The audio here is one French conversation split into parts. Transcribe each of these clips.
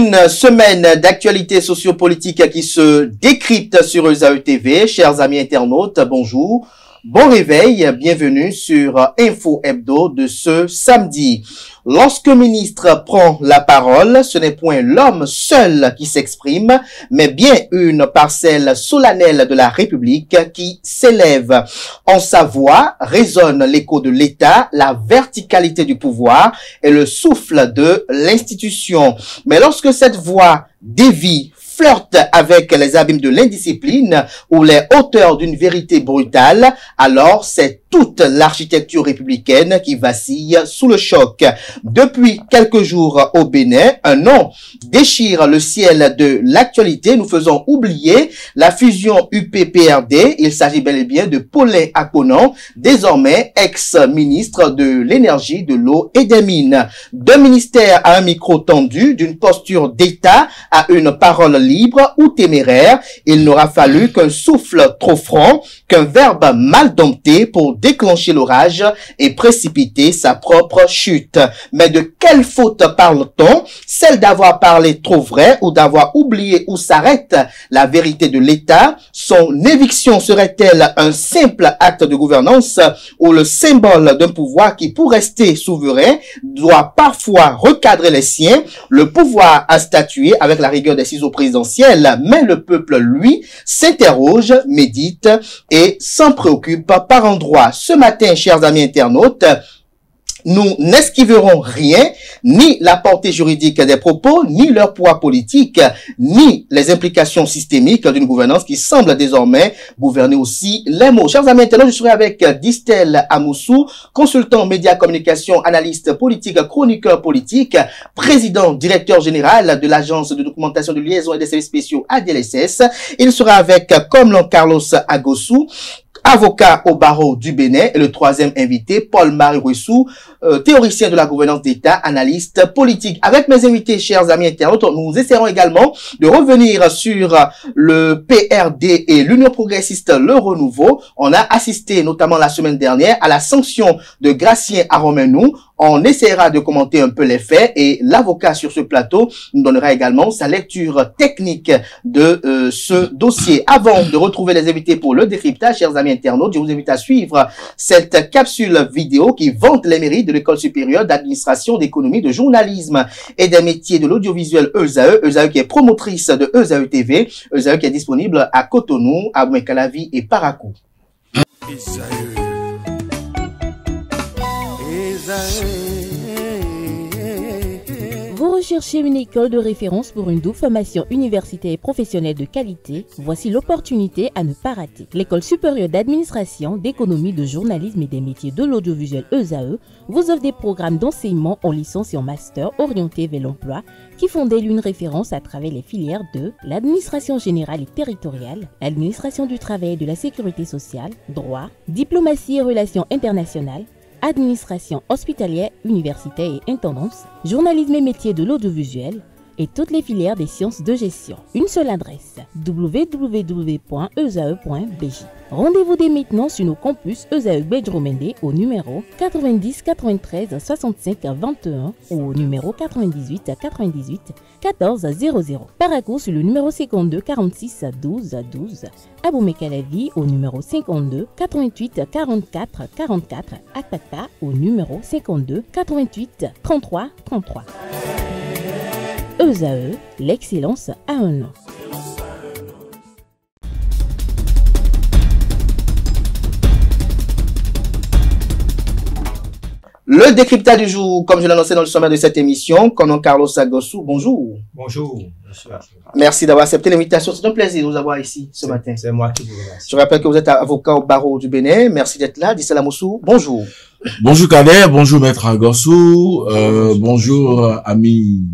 Une semaine d'actualité sociopolitique qui se décrypte sur ESAE TV. Chers amis internautes, bonjour. Bon réveil, bienvenue sur Info Hebdo de ce samedi. Lorsque ministre prend la parole, ce n'est point l'homme seul qui s'exprime, mais bien une parcelle solennelle de la République qui s'élève. En sa voix résonne l'écho de l'État, la verticalité du pouvoir et le souffle de l'institution. Mais lorsque cette voix dévie, flirte avec les abîmes de l'indiscipline ou les hauteurs d'une vérité brutale, alors c'est toute l'architecture républicaine qui vacille sous le choc. Depuis quelques jours au Bénin, un nom déchire le ciel de l'actualité, nous faisons oublier la fusion UP-PRD. Il s'agit bel et bien de Paulin Akonan, désormais ex-ministre de l'énergie, de l'eau et des mines. D'un ministère à un micro tendu, d'une posture d'État à une parole libre ou téméraire, il n'aura fallu qu'un souffle trop franc, qu'un verbe mal dompté pour déclencher l'orage et précipiter sa propre chute. Mais de quelle faute parle-t-on? Celle d'avoir parlé trop vrai ou d'avoir oublié où s'arrête la vérité de l'État? Son éviction serait-elle un simple acte de gouvernance ou le symbole d'un pouvoir qui, pour rester souverain, doit parfois recadrer les siens? Le pouvoir a statué avec la rigueur des ciseaux présidentiels, mais le peuple, lui, s'interroge, médite et s'en préoccupe par endroits. Ce matin, chers amis internautes, nous n'esquiverons rien, ni la portée juridique des propos, ni leur poids politique, ni les implications systémiques d'une gouvernance qui semble désormais gouverner aussi les mots. Chers amis internautes, je serai avec Distel Amoussou, consultant médias communication, analyste politique, chroniqueur politique, président, directeur général de l'agence de documentation de liaison et des services spéciaux ADLSS. Il sera avec Komlan Carlos Agossou, avocat au barreau du Bénin, et le troisième invité, Paul-Marie Ruessou, théoricien de la gouvernance d'État, analyste politique. Avec mes invités, chers amis internautes, nous essaierons également de revenir sur le PRD et l'Union progressiste Le Renouveau. On a assisté notamment la semaine dernière à la sanction de Gratien Aromenou. On essaiera de commenter un peu les faits et l'avocat sur ce plateau nous donnera également sa lecture technique de ce dossier. Avant de retrouver les invités pour le décryptage, chers amis internautes, je vous invite à suivre cette capsule vidéo qui vante les mérites de l'École supérieure d'administration, d'économie, de journalisme et des métiers de l'audiovisuel ESAE. ESAE qui est promotrice de ESAE TV. ESAE qui est disponible à Cotonou, à Mekalavi et Parakou. Vous recherchez une école de référence pour une double formation universitaire et professionnelle de qualité? Voici l'opportunité à ne pas rater. L'École supérieure d'administration, d'économie, de journalisme et des métiers de l'audiovisuel ESAE vous offre des programmes d'enseignement en licence et en master orientés vers l'emploi qui font d'elle une référence à travers les filières de l'administration générale et territoriale, l'administration du travail et de la sécurité sociale, droit, diplomatie et relations internationales, administration hospitalière, universitaire et intendance, journalisme et métiers de l'audiovisuel et toutes les filières des sciences de gestion. Une seule adresse, www.esae.bj. Rendez-vous dès maintenant sur nos campus ESAE Bedjromende au numéro 90 93 65 21 ou au numéro 98 98 14 00. Parakou sur le numéro 52 46 12 12. Abomey-Calavi au numéro 52 88 44 44. Akpata au numéro 52 88 33 33. ESAE, l'excellence à un nom. Le décryptage du jour, comme je l'annonçais dans le sommaire de cette émission, Komlan Carlos Agossou, bonjour. Bonjour. Merci d'avoir accepté l'invitation. C'est un plaisir de vous avoir ici ce matin. C'est moi qui vous remercie. Je rappelle que vous êtes avocat au barreau du Bénin. Merci d'être là. Distel Amoussou, bonjour. Bonjour Kader, bonjour Maître Agossou, bonjour amis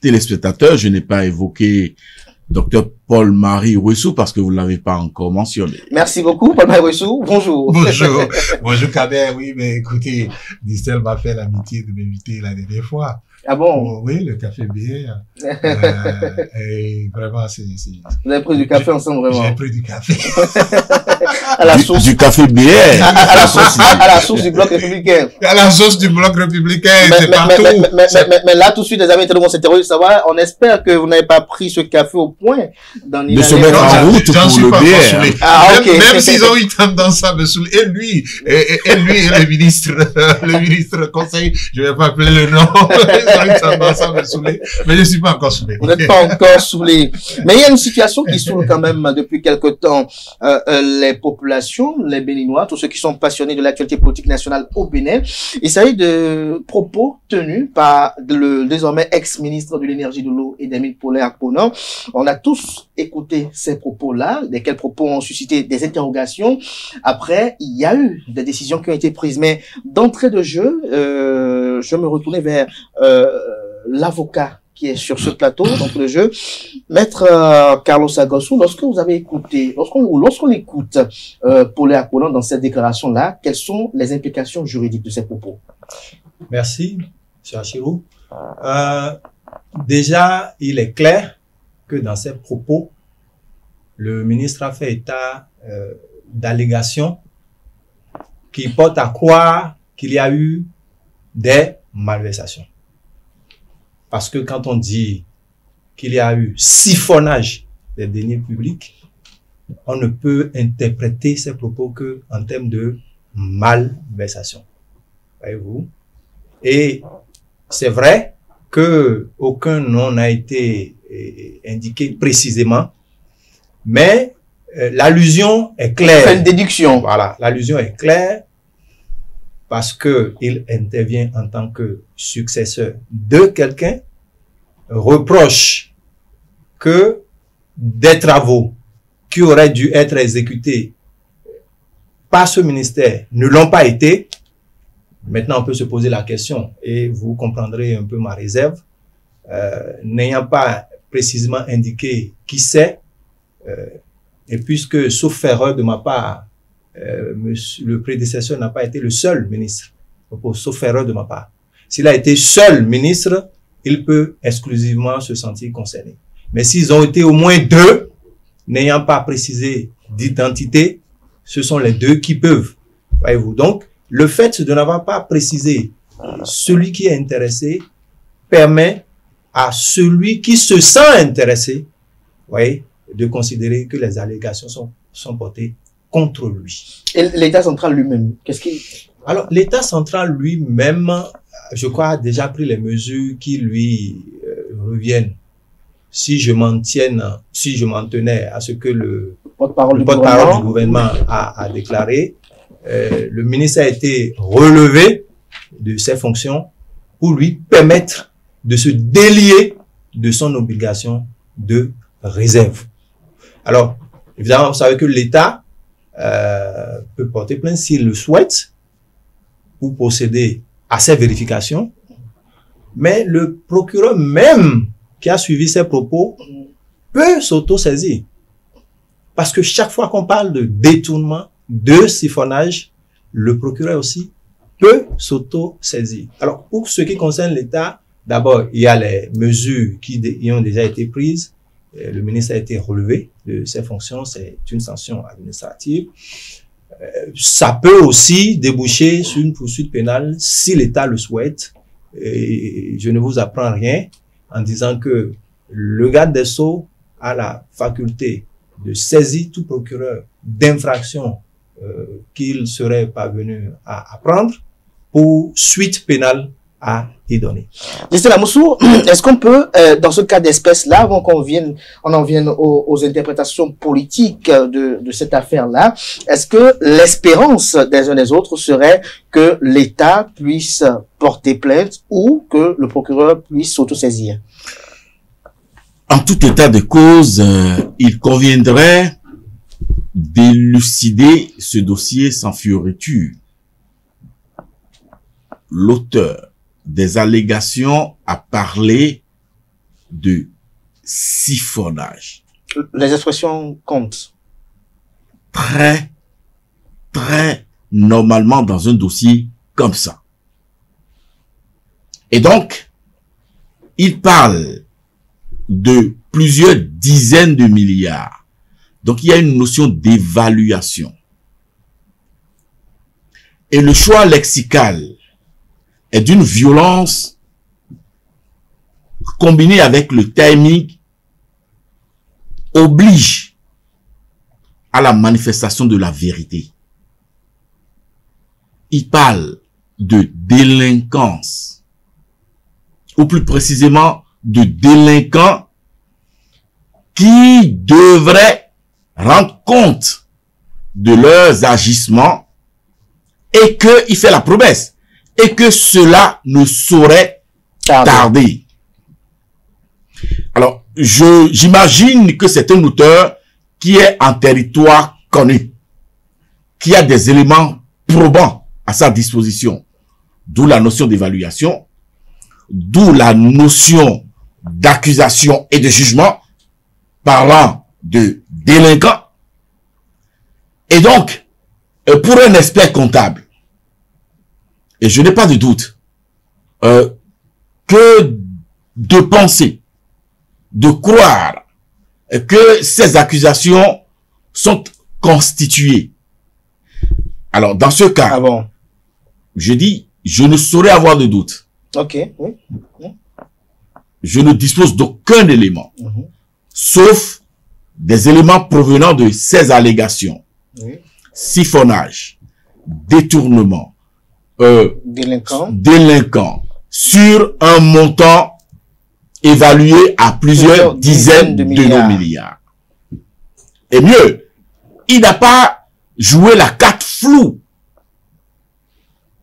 téléspectateurs. Je n'ai pas évoqué Dr Paul-Marie Ruessou parce que vous ne l'avez pas encore mentionné. Merci beaucoup, Paul-Marie Ruessou. Bonjour. Bonjour Kader. Oui, mais écoutez, Distel m'a fait l'amitié de m'inviter la dernière fois. Ah bon? Oui, le café bière. Et vraiment, Vous avez pris du café ensemble, vraiment? J'ai pris du café. À la source. Du café bière. À la source du bloc républicain. À la source du bloc républicain, c'est partout. Mais là, tout de suite, les amis, on s'interroge de savoir, on espère que vous n'avez pas pris ce café au point dans de se mettre en route pour le bière. Ah, ok. Même s'ils ont eu tendance à me saouler. Et lui, et le ministre conseil, je vais pas appeler le nom. Ils ont eu tendance à me saouler. Mais je suis pas encore saoulé. Vous n'êtes pas encore saoulé. Mais il y a une situation qui saoule quand même depuis quelque temps les populations, les Béninois, tous ceux qui sont passionnés de l'actualité politique nationale au Bénin. Il s'agit de propos tenus par le désormais ex-ministre de l'énergie, de l'eau et des mines Paulin Akpona. On a tous écouté ces propos-là, lesquels propos ont suscité des interrogations. Après, il y a eu des décisions qui ont été prises. Mais d'entrée de jeu, je me retournais vers l'avocat qui est sur ce plateau, donc le jeu, Maître Carlos Agosou. Lorsque vous avez écouté, lorsqu'on écoute Paulin Akpona dans cette déclaration-là, quelles sont les implications juridiques de ces propos? Merci, M. Achirou. Déjà, il est clair que dans ces propos, le ministre a fait état d'allégations qui portent à croire qu'il y a eu des malversations. Parce que quand on dit qu'il y a eu siphonnage des deniers publics, on ne peut interpréter ces propos que en termes de malversation. Voyez-vous? Et c'est vrai que aucun nom n'a été indiqué précisément, mais l'allusion est claire. C'est une déduction. Voilà, l'allusion est claire parce que il intervient en tant que successeur de quelqu'un, reproche que des travaux qui auraient dû être exécutés par ce ministère ne l'ont pas été. Maintenant, on peut se poser la question et vous comprendrez un peu ma réserve. N'ayant pas précisément indiqué qui c'est, et puisque, sauf erreur de ma part, le prédécesseur n'a pas été le seul ministre, sauf erreur de ma part. S'il a été seul ministre, il peut exclusivement se sentir concerné. Mais s'ils ont été au moins deux, n'ayant pas précisé d'identité, ce sont les deux qui peuvent. Voyez-vous. Donc, le fait de n'avoir pas précisé celui qui est intéressé permet à celui qui se sent intéressé, voyez, de considérer que les allégations sont portées contre lui. Et l'État central lui-même, qu'est-ce qu'il... Alors, l'État central lui-même, je crois, a déjà pris les mesures qui lui reviennent. Si je m'en tenais à ce que le porte-parole du gouvernement a déclaré, le ministre a été relevé de ses fonctions pour lui permettre de se délier de son obligation de réserve. Alors, évidemment, vous savez que l'État peut porter plainte s'il le souhaite ou procéder à ces vérifications, mais le procureur même qui a suivi ces propos peut s'auto-saisir. Parce que chaque fois qu'on parle de détournement, de siphonnage, le procureur aussi peut s'auto-saisir. Alors, pour ce qui concerne l'État, d'abord, il y a les mesures qui ont déjà été prises. Le ministre a été relevé de ses fonctions, c'est une sanction administrative. Ça peut aussi déboucher sur une poursuite pénale si l'État le souhaite. Et je ne vous apprends rien en disant que le garde des Sceaux a la faculté de saisir tout procureur d'infraction qu'il serait parvenu à prendre pour suite pénale à y donner. Mr. Lamoussou, est-ce qu'on peut, dans ce cas d'espèce-là, avant qu'on en vienne aux interprétations politiques de cette affaire-là, est-ce que l'espérance des uns des autres serait que l'État puisse porter plainte ou que le procureur puisse s'autosaisir? En tout état de cause, il conviendrait d'élucider ce dossier sans fioriture. L'auteur des allégations a parlé de siphonnage. Les expressions comptent. Très normalement dans un dossier comme ça. Et donc, il parle de plusieurs dizaines de milliards. Donc, il y a une notion d'évaluation. Et le choix lexical est d'une violence combinée avec le timing oblige à la manifestation de la vérité. Il parle de délinquance, ou plus précisément de délinquants qui devraient rendre compte de leurs agissements et qu'il fait la promesse et que cela ne saurait tarder. Alors, j'imagine que c'est un auteur qui est en territoire connu, qui a des éléments probants à sa disposition, d'où la notion d'évaluation, d'où la notion d'accusation et de jugement, parlant de délinquants. Et donc, pour un expert comptable, et je n'ai pas de doute, que de penser, de croire que ces accusations sont constituées. Alors, dans ce cas, je dis, je ne saurais avoir de doute. Ok, oui. Je ne dispose d'aucun élément, sauf des éléments provenant de ces allégations. Oui. Siphonnage, détournement, délinquant, sur un montant évalué à plusieurs dizaines de milliards. Et mieux, il n'a pas joué la carte floue.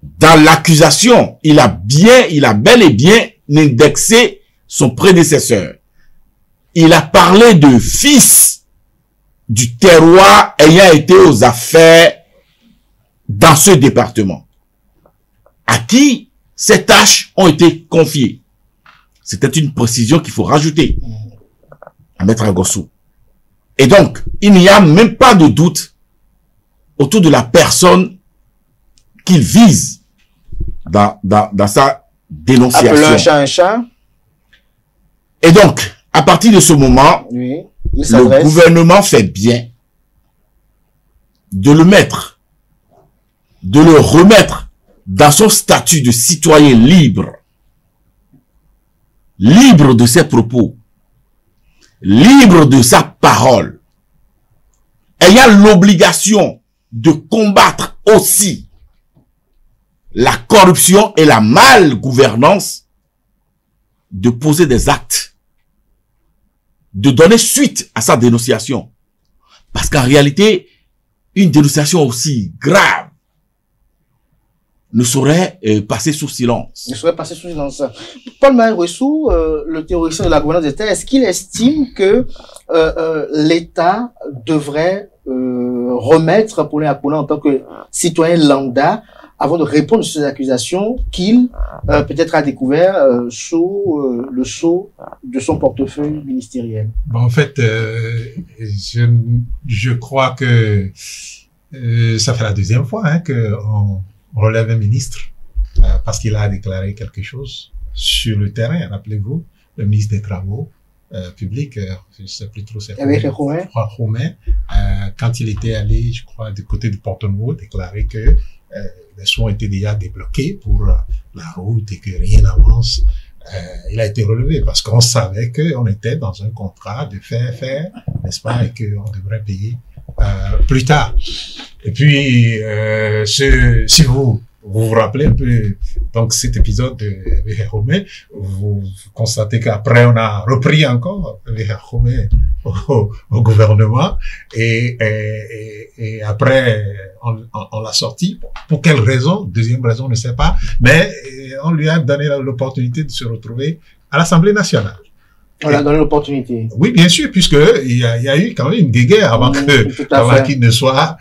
Dans l'accusation, il a bel et bien indexé son prédécesseur. Il a parlé de fils du terroir ayant été aux affaires dans ce département, à qui ces tâches ont été confiées. C'était une précision qu'il faut rajouter à Maître Agossou. Et donc, il n'y a même pas de doute autour de la personne qu'il vise dans sa dénonciation. Appelons un chat un chat. Et donc, à partir de ce moment, oui, le gouvernement fait bien de le remettre dans son statut de citoyen libre, libre de ses propos, libre de sa parole, ayant l'obligation de combattre aussi la corruption et la malgouvernance, de poser des actes, de donner suite à sa dénonciation. Parce qu'en réalité, une dénonciation aussi grave ne saurait passer sous silence. Ne saurait passer sous silence. Paul-Marie Ouesso, le théoricien de la gouvernance d'État, est-ce qu'il estime que l'État devrait remettre Paulin Akpona en tant que citoyen lambda avant de répondre à ces accusations qu'il peut-être a découvert sous le sceau de son portefeuille ministériel? Bon, en fait, je crois que ça fait la deuxième fois qu'on relève un ministre parce qu'il a déclaré quelque chose sur le terrain. Rappelez-vous, le ministre des Travaux publics, je ne sais plus trop, c'est Romain, quand il était allé, je crois, du côté de Porto-Nouveau, déclarer que les soins étaient déjà débloqués pour la route et que rien n'avance. Il a été relevé parce qu'on savait qu'on était dans un contrat de faire, n'est-ce pas, et qu'on devrait payer plus tard. Et puis, si vous vous rappelez un peu, donc cet épisode de Romain, vous constatez qu'après on a repris encore Romain au gouvernement et après on l'a sorti. Pour quelle raison? Deuxième raison, on ne sait pas, mais on lui a donné l'opportunité de se retrouver à l'Assemblée nationale. On a donné l'opportunité. Oui, bien sûr, puisque il y a eu quand même une guéguerre avant qu'il ne soit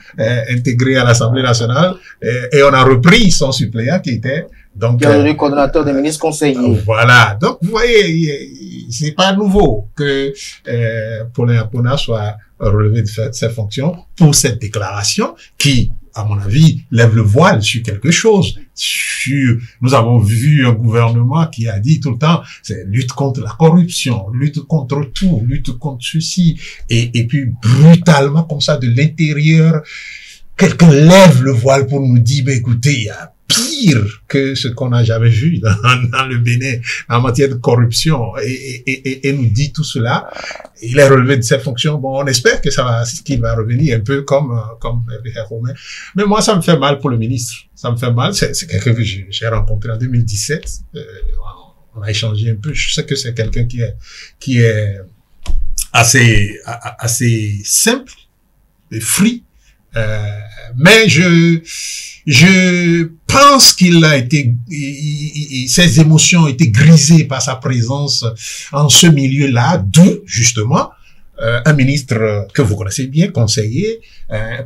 intégré à l'Assemblée nationale, et on a repris son suppléant qui était donc le coordonnateur des ministres conseillers. Voilà. Donc vous voyez, c'est pas nouveau que Paulin Akpona soit relevé de ses fonctions pour cette déclaration qui à mon avis, lève le voile sur quelque chose. Nous avons vu un gouvernement qui a dit tout le temps, c'est lutte contre la corruption, lutte contre tout, lutte contre ceci. Et puis, brutalement, comme ça, de l'intérieur, quelqu'un lève le voile pour nous dire, ben, écoutez, il y a pire que ce qu'on n'a jamais vu dans le Bénin en matière de corruption et nous dit tout cela. Il est relevé de ses fonctions. Bon, on espère que qu'il va revenir un peu comme Romain. Mais moi, ça me fait mal pour le ministre. Ça me fait mal. C'est quelqu'un que j'ai rencontré en 2017. On a échangé un peu. Je sais que c'est quelqu'un qui est assez simple et free. Mais je pense qu'il a été, ses émotions ont été grisées par sa présence en ce milieu-là, d'où, justement, un ministre que vous connaissez bien, conseiller,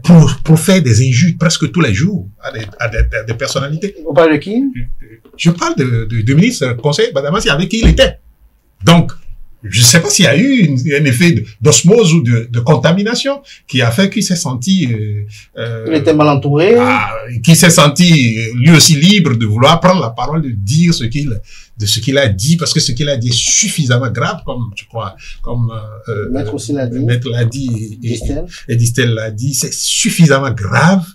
pour faire des injures presque tous les jours à des personnalités. Vous parlez de qui? Je parle du ministre conseiller Badamassi avec qui il était. Donc, je ne sais pas s'il y a eu un effet d'osmose ou de contamination qui a fait qu'il s'est senti... il était mal entouré. Qui s'est senti lui aussi libre de vouloir prendre la parole, de dire ce qu'il a dit, parce que ce qu'il a dit est suffisamment grave, comme je crois, comme Maître aussi l'a dit. Maître l'a dit et Distel l'a dit, c'est suffisamment grave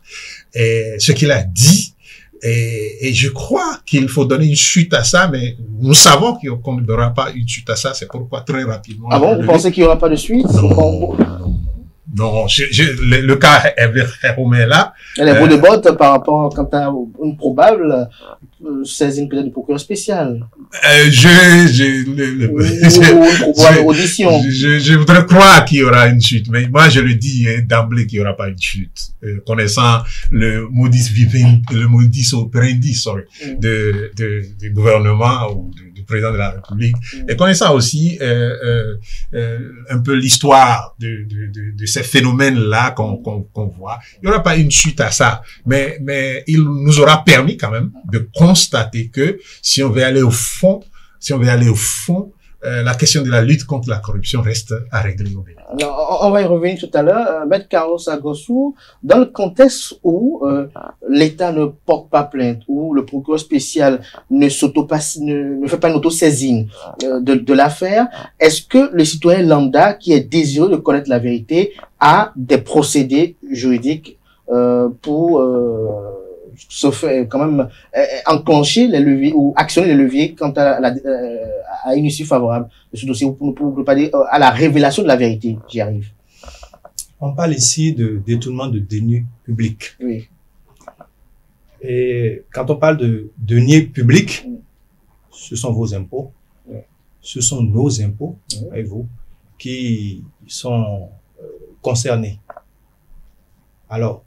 ce qu'il a dit. Et je crois qu'il faut donner une suite à ça, mais nous savons qu'on ne donnera pas une suite à ça, c'est pourquoi très rapidement... Ah bon, vous pensez qu'il n'y aura pas de suite? Non, le cas Romain là... Elle est beau de botte par rapport quant à une probable saisine peut-être du procureur spécial. Audition. Je voudrais croire qu'il y aura une chute, mais moi je le dis d'emblée qu'il n'y aura pas une chute. Connaissant le modus operandi, du gouvernement ou du président de la République, et connaissant aussi un peu l'histoire de ces phénomènes-là qu'on voit, il n'y aura pas une chute à ça, mais il nous aura permis quand même de constater que si on veut aller au fond, la question de la lutte contre la corruption reste à régler au Bénin. On va y revenir tout à l'heure. Maître Carlos Agossou, dans le contexte où l'État ne porte pas plainte, où le procureur spécial ne fait pas une auto-saisine de l'affaire, est-ce que le citoyen lambda qui est désireux de connaître la vérité a des procédés juridiques pour se fait quand même enclencher les leviers ou actionner les leviers quant à une issue favorable de ce dossier, pour ne pas dire à la révélation de la vérité? J'y arrive. On parle ici de détournement de deniers publics. Oui. Et quand on parle de deniers publics, ce sont vos impôts, ce sont nos impôts, voyez-vous, qui sont concernés. Alors,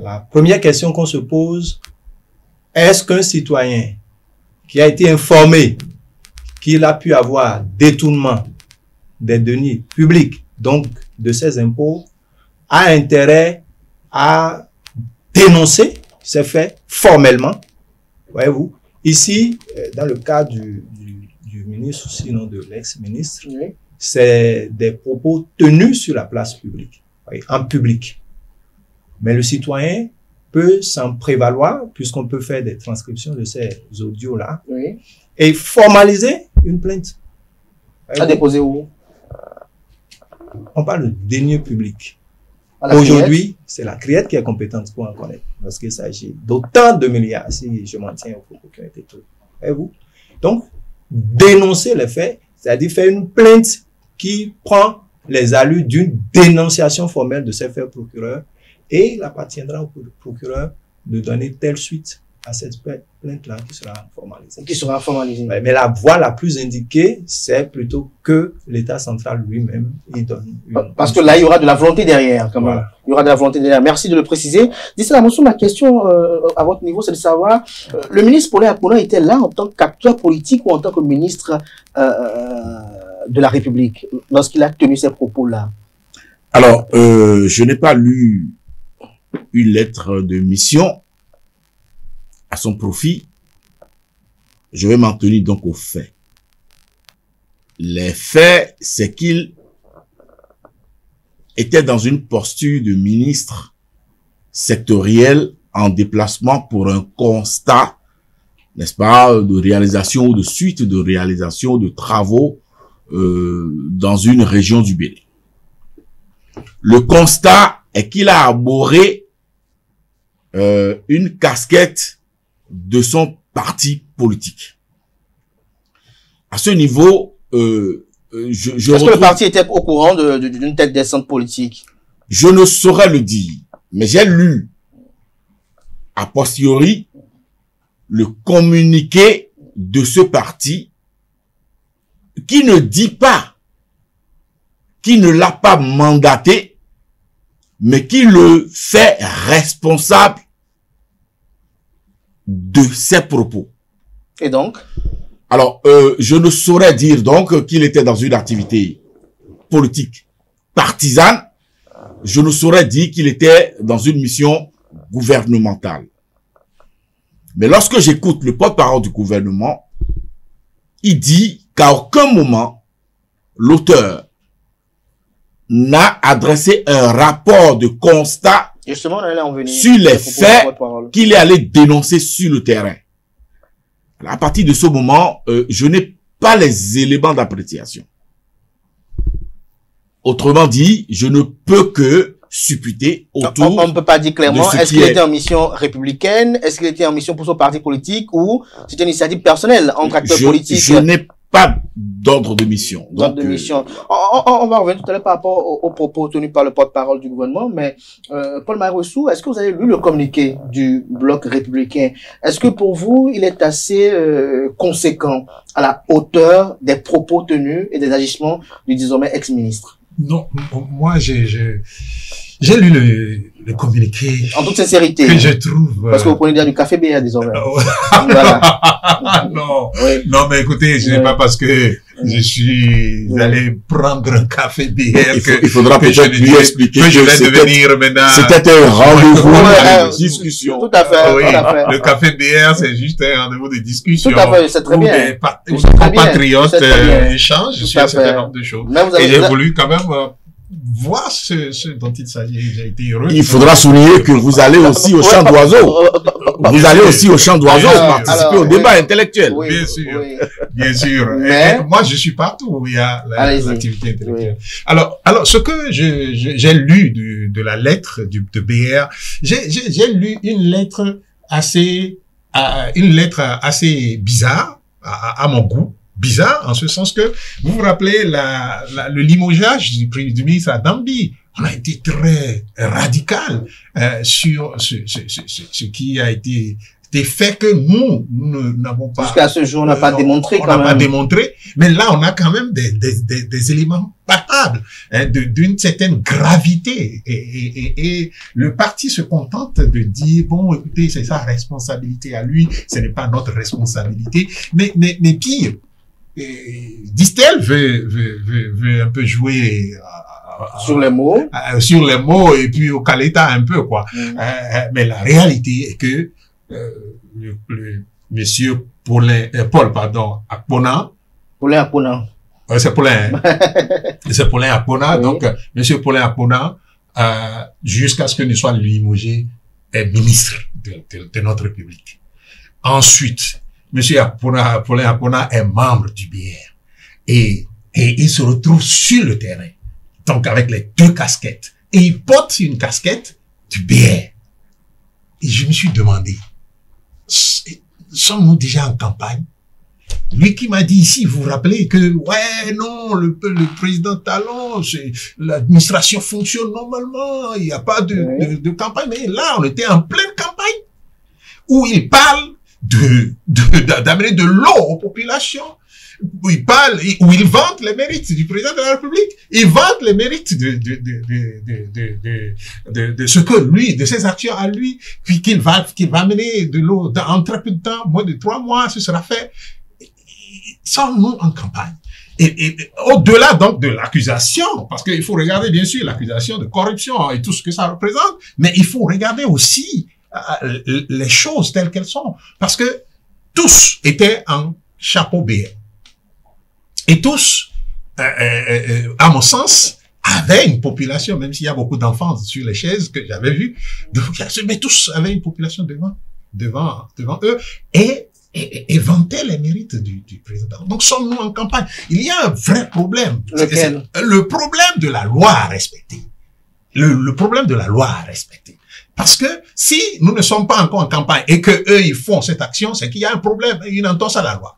la première question qu'on se pose, est-ce qu'un citoyen qui a été informé qu'il a pu avoir détournement des deniers publics, donc de ses impôts, a intérêt à dénoncer ces faits formellement? Voyez-vous, ici, dans le cas du ministre, sinon de l'ex-ministre, c'est des propos tenus sur la place publique, en public. Mais le citoyen peut s'en prévaloir, puisqu'on peut faire des transcriptions de ces audios-là, et formaliser une plainte. À déposer où? On parle de deniers publics. Aujourd'hui, c'est la CRIET qui est compétente pour en connaître, parce qu'il s'agit d'autant de milliards, si je m'en tiens au propos qui ont été tenus. Voyez-vous? Donc, dénoncer les faits, c'est-à-dire faire une plainte qui prend les allures d'une dénonciation formelle de ces faits au procureur, et il appartiendra au procureur de donner telle suite à cette plainte-là qui sera formalisée. Mais la voie la plus indiquée, c'est plutôt que l'État central lui-même y donne. Parce que là, il y aura de la volonté derrière, quand même. Voilà. Il y aura de la volonté derrière. Merci de le préciser. D'ici là, ma question à votre niveau, c'est de savoir, le ministre Paulin Akpona était là en tant qu'acteur politique ou en tant que ministre de la République lorsqu'il a tenu ces propos-là? Alors, je n'ai pas lu une lettre de mission à son profit. Je vais m'en tenir donc aux faits. Les faits, c'est qu'il était dans une posture de ministre sectoriels en déplacement pour un constat, n'est-ce pas, de réalisation ou de suite de réalisation de travaux dans une région du Bénin. Le constat est qu'il a arboré une casquette de son parti politique. À ce niveau, est-ce que le parti était au courant d'une telle descente politique? Je ne saurais le dire, mais j'ai lu a posteriori le communiqué de ce parti qui ne dit pas, qui ne l'a pas mandaté, mais qui le fait responsable de ses propos. Et donc? Alors, je ne saurais dire donc qu'il était dans une activité politique partisane. Je ne saurais dire qu'il était dans une mission gouvernementale. Mais lorsque j'écoute le porte-parole du gouvernement, il dit qu'à aucun moment, l'auteur n'a adressé un rapport de constat justement, on allait en venir sur les faits qu'il est allé dénoncer sur le terrain. À partir de ce moment, je n'ai pas les éléments d'appréciation. Autrement dit, je ne peux que supputer autour. On ne peut pas dire clairement, est-ce qu'il était en mission républicaine, est-ce qu'il était en mission pour son parti politique, ou c'était une initiative personnelle entre acteurs politiques? Je n'ai pas d'ordre de mission. D'ordre de mission. On va revenir tout à l'heure par rapport aux propos tenus par le porte-parole du gouvernement, mais Paul-Marie Ouessou, est-ce que vous avez lu le communiqué du bloc républicain? Est-ce que pour vous, il est assez conséquent à la hauteur des propos tenus et des agissements du désormais ex-ministre? Non, moi j'ai lu le communiqué. En toute sincérité. Que je trouve. Parce que vous prenez déjà du café BR désormais. Voilà. Non. Oui. Non, mais écoutez, ce n'est pas parce que je suis allé prendre un café BR il faudra peut-être lui expliquer que je vais devenir maintenant. C'était un rendez-vous de discussion. Tout à fait. Oui, tout à fait. le café BR, c'est juste un rendez-vous de discussion. Tout à fait, c'est très bien. Où des compatriotes échangent sur un certain nombre de choses. Et j'ai voulu quand même voir ce dont il s'agit. J'ai été heureux. Il faudra souligner que vous allez aussi au champ d'oiseaux. Vous allez aussi au champ d'oiseaux participer au débat intellectuel. Oui, bien sûr. Oui. Bien sûr. Mais moi, je suis partout où il y a l'activité intellectuelle. Oui. Alors, ce que j'ai lu de la lettre de BR, j'ai lu une lettre assez bizarre à mon goût. Bizarre, en ce sens que, vous vous rappelez le limogeage du ministre Adambi. On a été très radical sur ce qui a été fait que nous n'avons pas. Jusqu'à ce jour, on n'a pas démontré quand même. On n'a pas démontré, mais là, on a quand même des éléments palpables, d'une certaine gravité. Et le parti se contente de dire, bon, écoutez, c'est sa responsabilité à lui, ce n'est pas notre responsabilité. Mais pire, Distel veut un peu jouer sur les mots, et puis au Caleta un peu quoi. Mais la réalité est que le monsieur Paul Akpona, c'est Paulin, c'est Paulin Akpona. Oui. Donc monsieur Paulin Akpona, jusqu'à ce que ne soit limogé, est ministre de notre République. Ensuite, monsieur Paulin Akpona est membre du BR et il se retrouve sur le terrain, donc avec les deux casquettes, et il porte une casquette du BR. Et je me suis demandé, sommes-nous déjà en campagne? Lui qui m'a dit ici, vous vous rappelez que, ouais, non, le président Talon, l'administration fonctionne normalement, il n'y a pas de campagne, mais là, on était en pleine campagne, où il parle d'amener de l'eau aux populations, où il vante les mérites du président de la République, il vante les mérites de ce que lui, de ses actions à lui, puis qu'il va amener de l'eau en très peu de temps, moins de 3 mois, ce sera fait. Sommes-nous en campagne? Et au-delà donc de l'accusation, parce qu'il faut regarder bien sûr l'accusation de corruption et tout ce que ça représente, mais il faut regarder aussi les choses telles qu'elles sont, parce que tous étaient en chapeau BR et tous, à mon sens, avait une population, même s'il y a beaucoup d'enfants sur les chaises que j'avais vues, mais tous avaient une population devant eux et vantaient les mérites du président. Donc, sommes-nous en campagne? Il y a un vrai problème. Lequel? Le problème de la loi à respecter. Le problème de la loi à respecter. Parce que si nous ne sommes pas encore en campagne et que eux ils font cette action, c'est qu'il y a un problème, une entorse à la loi.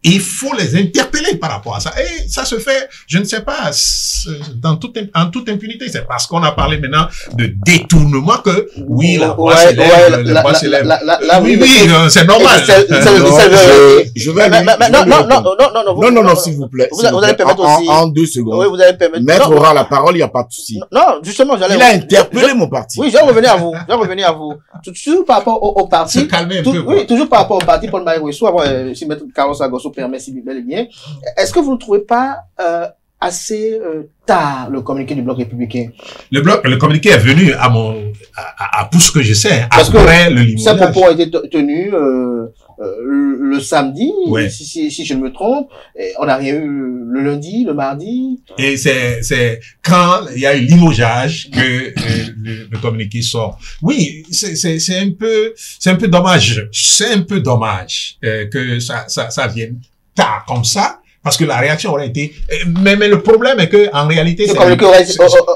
Il faut les interpeller par rapport à ça. Et ça se fait, je ne sais pas, en toute impunité. C'est parce qu'on a parlé maintenant de détournement que, oui, la voix s'élève, la voix s'élève. Oui, c'est normal. Je vais non, s'il vous plaît. Vous allez permettre aussi. En 2 secondes. Oui, vous allez permettre. Maître aura la parole, il n'y a pas de souci. Non, justement, il a interpellé mon parti. Oui, je vais revenir à vous. Toujours par rapport au parti. Se calmer un peu. Oui, toujours par rapport au parti, Paul Marie Ouessou, avant, si Maître Carlos Agosso permet, si bel et bien. Est-ce que vous ne trouvez pas assez tard le communiqué du Bloc républicain? Le communiqué est venu à pour ce que je sais, parce après que le limogeage. Ces propos ont été tenus le samedi, ouais. si je ne me trompe. Et on n'a rien eu le lundi, le mardi. Et c'est quand il y a eu limogeage que le communiqué sort. Oui, c'est un peu dommage. C'est un peu dommage que ça vienne tard comme ça. Parce que la réaction aurait été, mais le problème est que, en réalité, le communiqué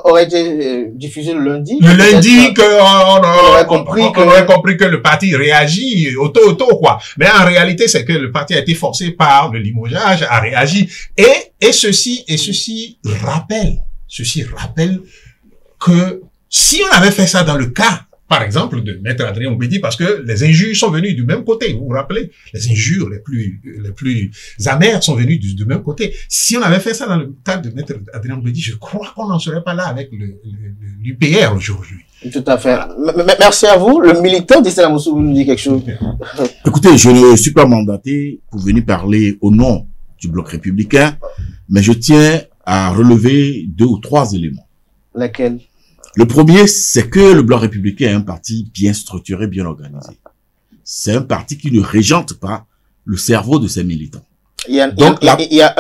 aurait été diffusé le lundi. Le lundi, on aurait compris que le parti réagit au tôt, quoi. Mais en réalité, c'est que le parti a été forcé par le limogeage à réagir. Et ceci rappelle que si on avait fait ça dans le cas, par exemple, de Maître Adrien Ombedi, parce que les injures sont venues du même côté. Vous vous rappelez? Les injures les plus amères sont venues du même côté. Si on avait fait ça dans le cas de Maître Adrien Ombedi, je crois qu'on n'en serait pas là avec l'UPR aujourd'hui. Tout à fait. Merci à vous. Le militant d'Estelle Amoussou, vous nous dit quelque chose? Écoutez, je ne suis pas mandaté pour venir parler au nom du Bloc républicain, mais je tiens à relever 2 ou 3 éléments. Lesquels? Le premier, c'est que le Bloc républicain est un parti bien structuré, bien organisé. C'est un parti qui ne régente pas le cerveau de ses militants. Il y a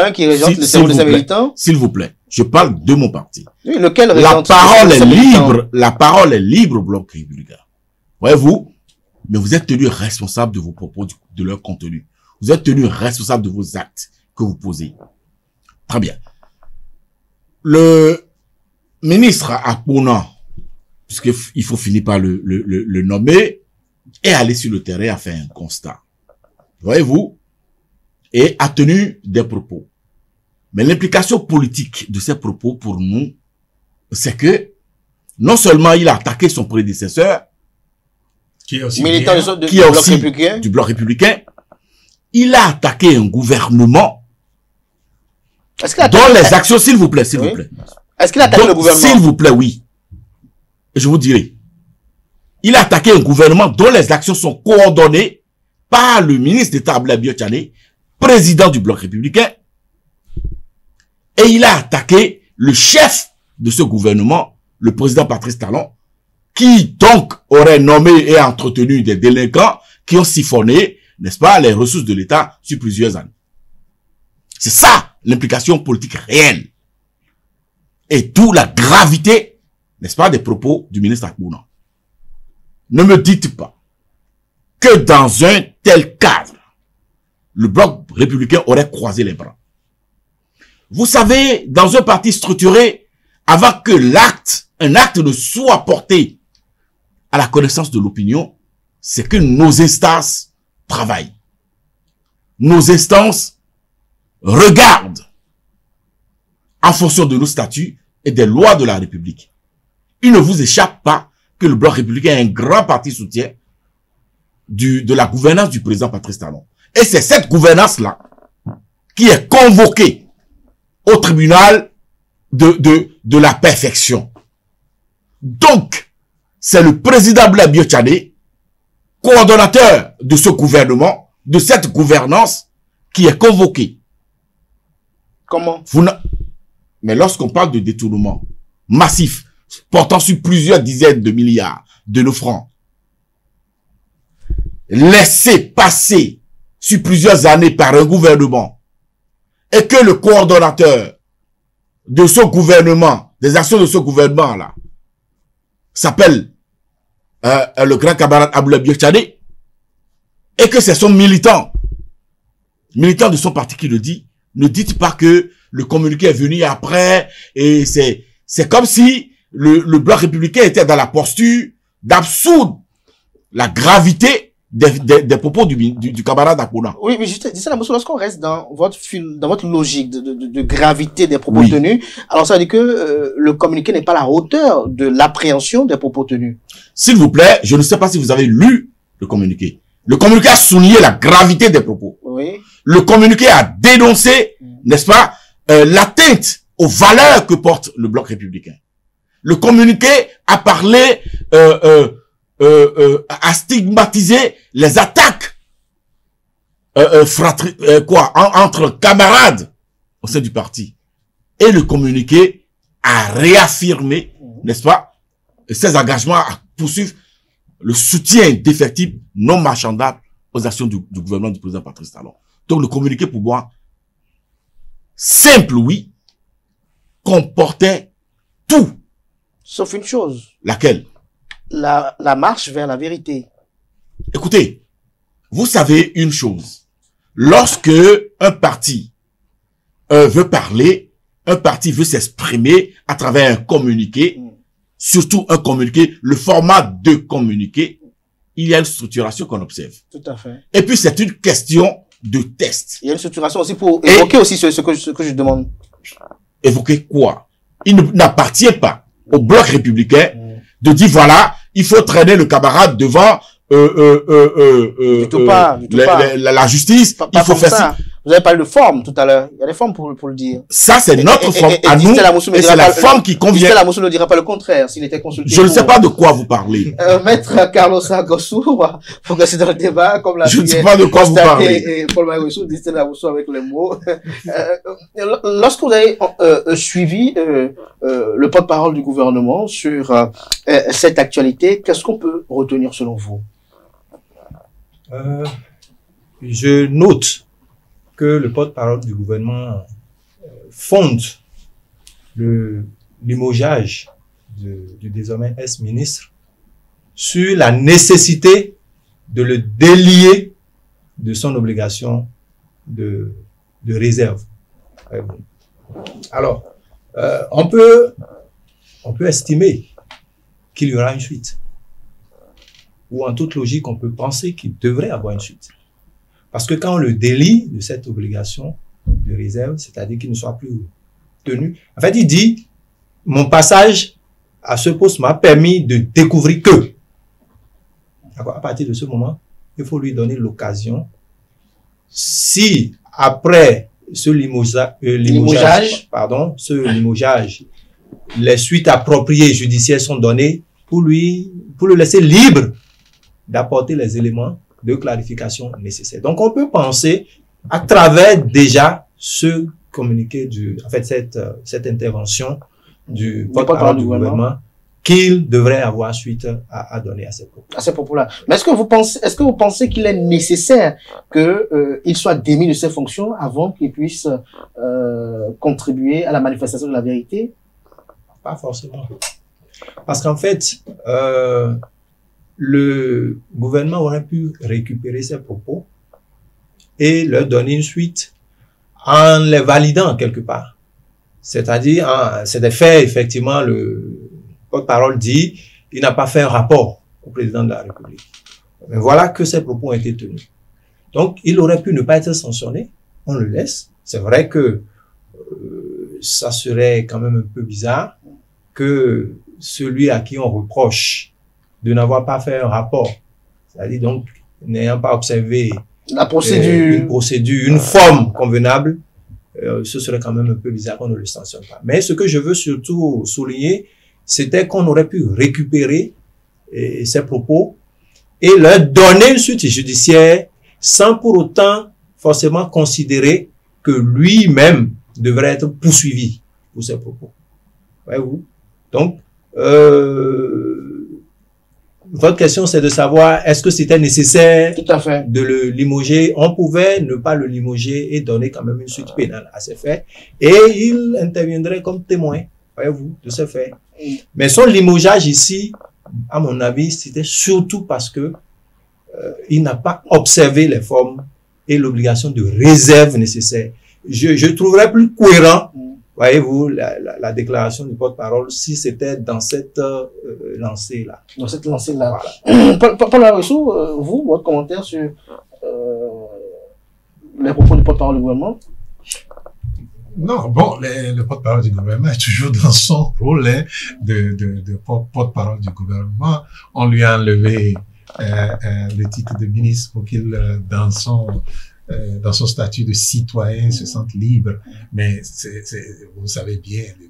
un qui régente le cerveau de ses militants? S'il vous plaît, je parle de mon parti. Oui, lequel régente? La parole est libre au Bloc républicain. Voyez-vous, mais vous êtes tenu responsable de vos propos, de leur contenu. Vous êtes tenu responsable de vos actes que vous posez. Très bien. Le ministre Akpona, puisqu'il faut finir par le nommer, est allé sur le terrain, a fait un constat. Voyez-vous? Et a tenu des propos. Mais l'implication politique de ces propos pour nous, c'est que non seulement il a attaqué son prédécesseur, qui est aussi du Bloc républicain, il a attaqué un gouvernement dont les actions, s'il vous plaît, s'il vous plaît. Est-ce qu'il a attaqué le gouvernement? S'il vous plaît, oui. Et je vous dirai. Il a attaqué un gouvernement dont les actions sont coordonnées par le ministre d'État Abdoulaye Biotchane, président du Bloc républicain. Et il a attaqué le chef de ce gouvernement, le président Patrice Talon, qui donc aurait nommé et entretenu des délinquants qui ont siphonné, n'est-ce pas, les ressources de l'État sur plusieurs années. C'est ça l'implication politique réelle. Et d'où la gravité, n'est-ce pas, des propos du ministre Akpona. Ne me dites pas que dans un tel cadre, le Bloc républicain aurait croisé les bras. Vous savez, dans un parti structuré, avant que un acte ne soit porté à la connaissance de l'opinion, c'est que nos instances travaillent. Nos instances regardent en fonction de nos statuts et des lois de la République. Il ne vous échappe pas que le Bloc républicain est un grand parti soutien de la gouvernance du président Patrice Talon. Et c'est cette gouvernance-là qui est convoquée au tribunal de la perfection. Donc, c'est le président Abdoulaye Biotchane, coordonnateur de ce gouvernement, de cette gouvernance, qui est convoqué. Comment? Mais lorsqu'on parle de détournement massif, portant sur plusieurs dizaines de milliards de nos francs, laissé passer sur plusieurs années par un gouvernement, et que le coordonnateur de ce gouvernement, des actions de ce gouvernement-là, s'appelle le grand camarade Abdoulaye Biotchane, et que c'est son militant de son parti qui le dit, ne dites pas que le communiqué est venu après, et c'est comme si le bloc républicain était dans la posture d'absoudre la gravité des propos du camarade Akuna. Oui, mais juste, lorsqu'on reste dans votre logique de gravité des propos tenus, alors ça veut dire que le communiqué n'est pas à la hauteur de l'appréhension des propos tenus. S'il vous plaît, je ne sais pas si vous avez lu le communiqué. Le communiqué a souligné la gravité des propos. Oui. Le communiqué a dénoncé, n'est-ce pas, l'atteinte aux valeurs que porte le bloc républicain. Le communiqué a parlé, a stigmatisé les attaques entre camarades au sein du parti. Et le communiqué a réaffirmé, n'est-ce pas, ses engagements à poursuivre le soutien indéfectible, non marchandable aux actions du gouvernement du président Patrice Talon. Donc le communiqué, pour moi, simple, oui, comportait tout. Sauf une chose. Laquelle? La marche vers la vérité. Écoutez, vous savez une chose. Lorsque un parti veut parler, un parti veut s'exprimer à travers un communiqué, surtout un communiqué, le format de communiqué, il y a une structuration qu'on observe. Tout à fait. Et puis c'est une question de test. Il y a une structuration aussi pour évoquer aussi ce que je demande. Évoquer quoi? Il n'appartient pas au bloc républicain de dire voilà, il faut traîner le camarade devant la justice, il faut faire ça. Vous avez parlé de forme tout à l'heure. Il y a des formes pour le dire. Ça, c'est notre forme à nous, et c'est la forme qui convient. Stella Moussou ne dira pas le contraire s'il était consulté. Je ne sais pas de quoi vous parlez. Maître Carlos Agossou, faut que c'est dans le débat, comme l'a dit. Je ne sais pas de quoi vous parlez. Et Paul Maïwessou dit Stella Moussou avec les mots. Lorsque vous avez suivi le porte-parole du gouvernement sur cette actualité, qu'est-ce qu'on peut retenir selon vous? Je note que le porte-parole du gouvernement fonde le limogeage du désormais ex-ministre sur la nécessité de le délier de son obligation de réserve. Alors, on peut estimer qu'il y aura une suite. Ou en toute logique, on peut penser qu'il devrait avoir une suite. Parce que quand on le délie de cette obligation de réserve, c'est-à-dire qu'il ne soit plus tenu, en fait, il dit, mon passage à ce poste m'a permis de découvrir que. À partir de ce moment, il faut lui donner l'occasion, si après ce limogeage, les suites appropriées judiciaires sont données pour le laisser libre d'apporter les éléments de clarification nécessaires. Donc, on peut penser, à travers déjà ce communiqué cette intervention du porte-parole du gouvernement, qu'il devrait avoir suite à donner à ces propos. À ces propos-là. Mais est-ce que vous pensez qu'il est nécessaire qu'il soit démis de ses fonctions avant qu'il puisse contribuer à la manifestation de la vérité? Pas forcément. Parce qu'en fait, le gouvernement aurait pu récupérer ces propos et leur donner une suite en les validant quelque part. C'est-à-dire, c'est des faits, effectivement, le porte-parole dit, il n'a pas fait un rapport au président de la République. Mais voilà que ces propos ont été tenus. Donc, il aurait pu ne pas être sanctionné, on le laisse. C'est vrai que ça serait quand même un peu bizarre que celui à qui on reproche de n'avoir pas fait un rapport, c'est-à-dire donc n'ayant pas observé la procédure, une forme convenable, ce serait quand même un peu bizarre qu'on ne le sanctionne pas. Mais ce que je veux surtout souligner, c'était qu'on aurait pu récupérer ces propos et leur donner une suite judiciaire sans pour autant forcément considérer que lui-même devrait être poursuivi pour ces propos. Voyez-vous? Donc, votre question, c'est de savoir est-ce que c'était nécessaire Tout à fait. de le limoger. On pouvait ne pas le limoger et donner quand même une suite pénale à ces faits. Et il interviendrait comme témoin, voyez-vous, de ces faits. Mais son limogeage ici, à mon avis, c'était surtout parce que il n'a pas observé les formes et l'obligation de réserve nécessaire. Je trouverais plus cohérent, voyez-vous, la déclaration du porte-parole si c'était dans cette lancée-là. Dans cette lancée-là. Voilà. Paul Arissou, vous, votre commentaire sur les propos du porte-parole du gouvernement? Non, bon, le porte-parole du gouvernement est toujours dans son rôle de porte-parole du gouvernement. On lui a enlevé le titre de ministre pour qu'il, dans son statut de citoyen, se sente libre. Mais vous savez bien, le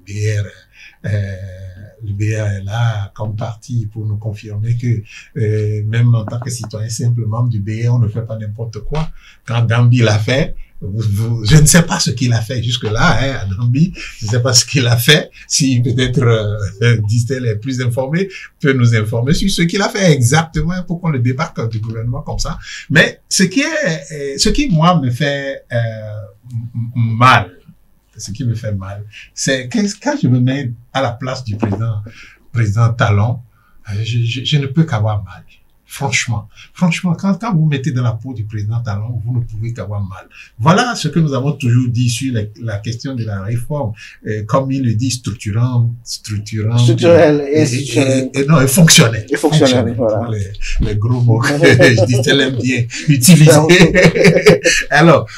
BR est là comme parti pour nous confirmer que même en tant que citoyen, simple membre du BR, on ne fait pas n'importe quoi. Quand Dambi l'a fait, je ne sais pas ce qu'il a fait jusque-là, hein, à Dambi. Je ne sais pas ce qu'il a fait. Si peut-être Distel est plus informé, peut nous informer sur ce qu'il a fait exactement pour qu'on le débarque du gouvernement comme ça. Mais ce qui moi me fait mal, c'est que quand je me mets à la place du président Talon, je ne peux qu'avoir mal. Franchement, quand vous mettez dans la peau du président Talon, vous ne pouvez qu'avoir mal. Voilà ce que nous avons toujours dit sur la question de la réforme, comme il le dit, structurel et institutionnel. Et fonctionnel. Et fonctionnel, voilà. Les gros mots que je dis, elle aime bien utiliser. Alors,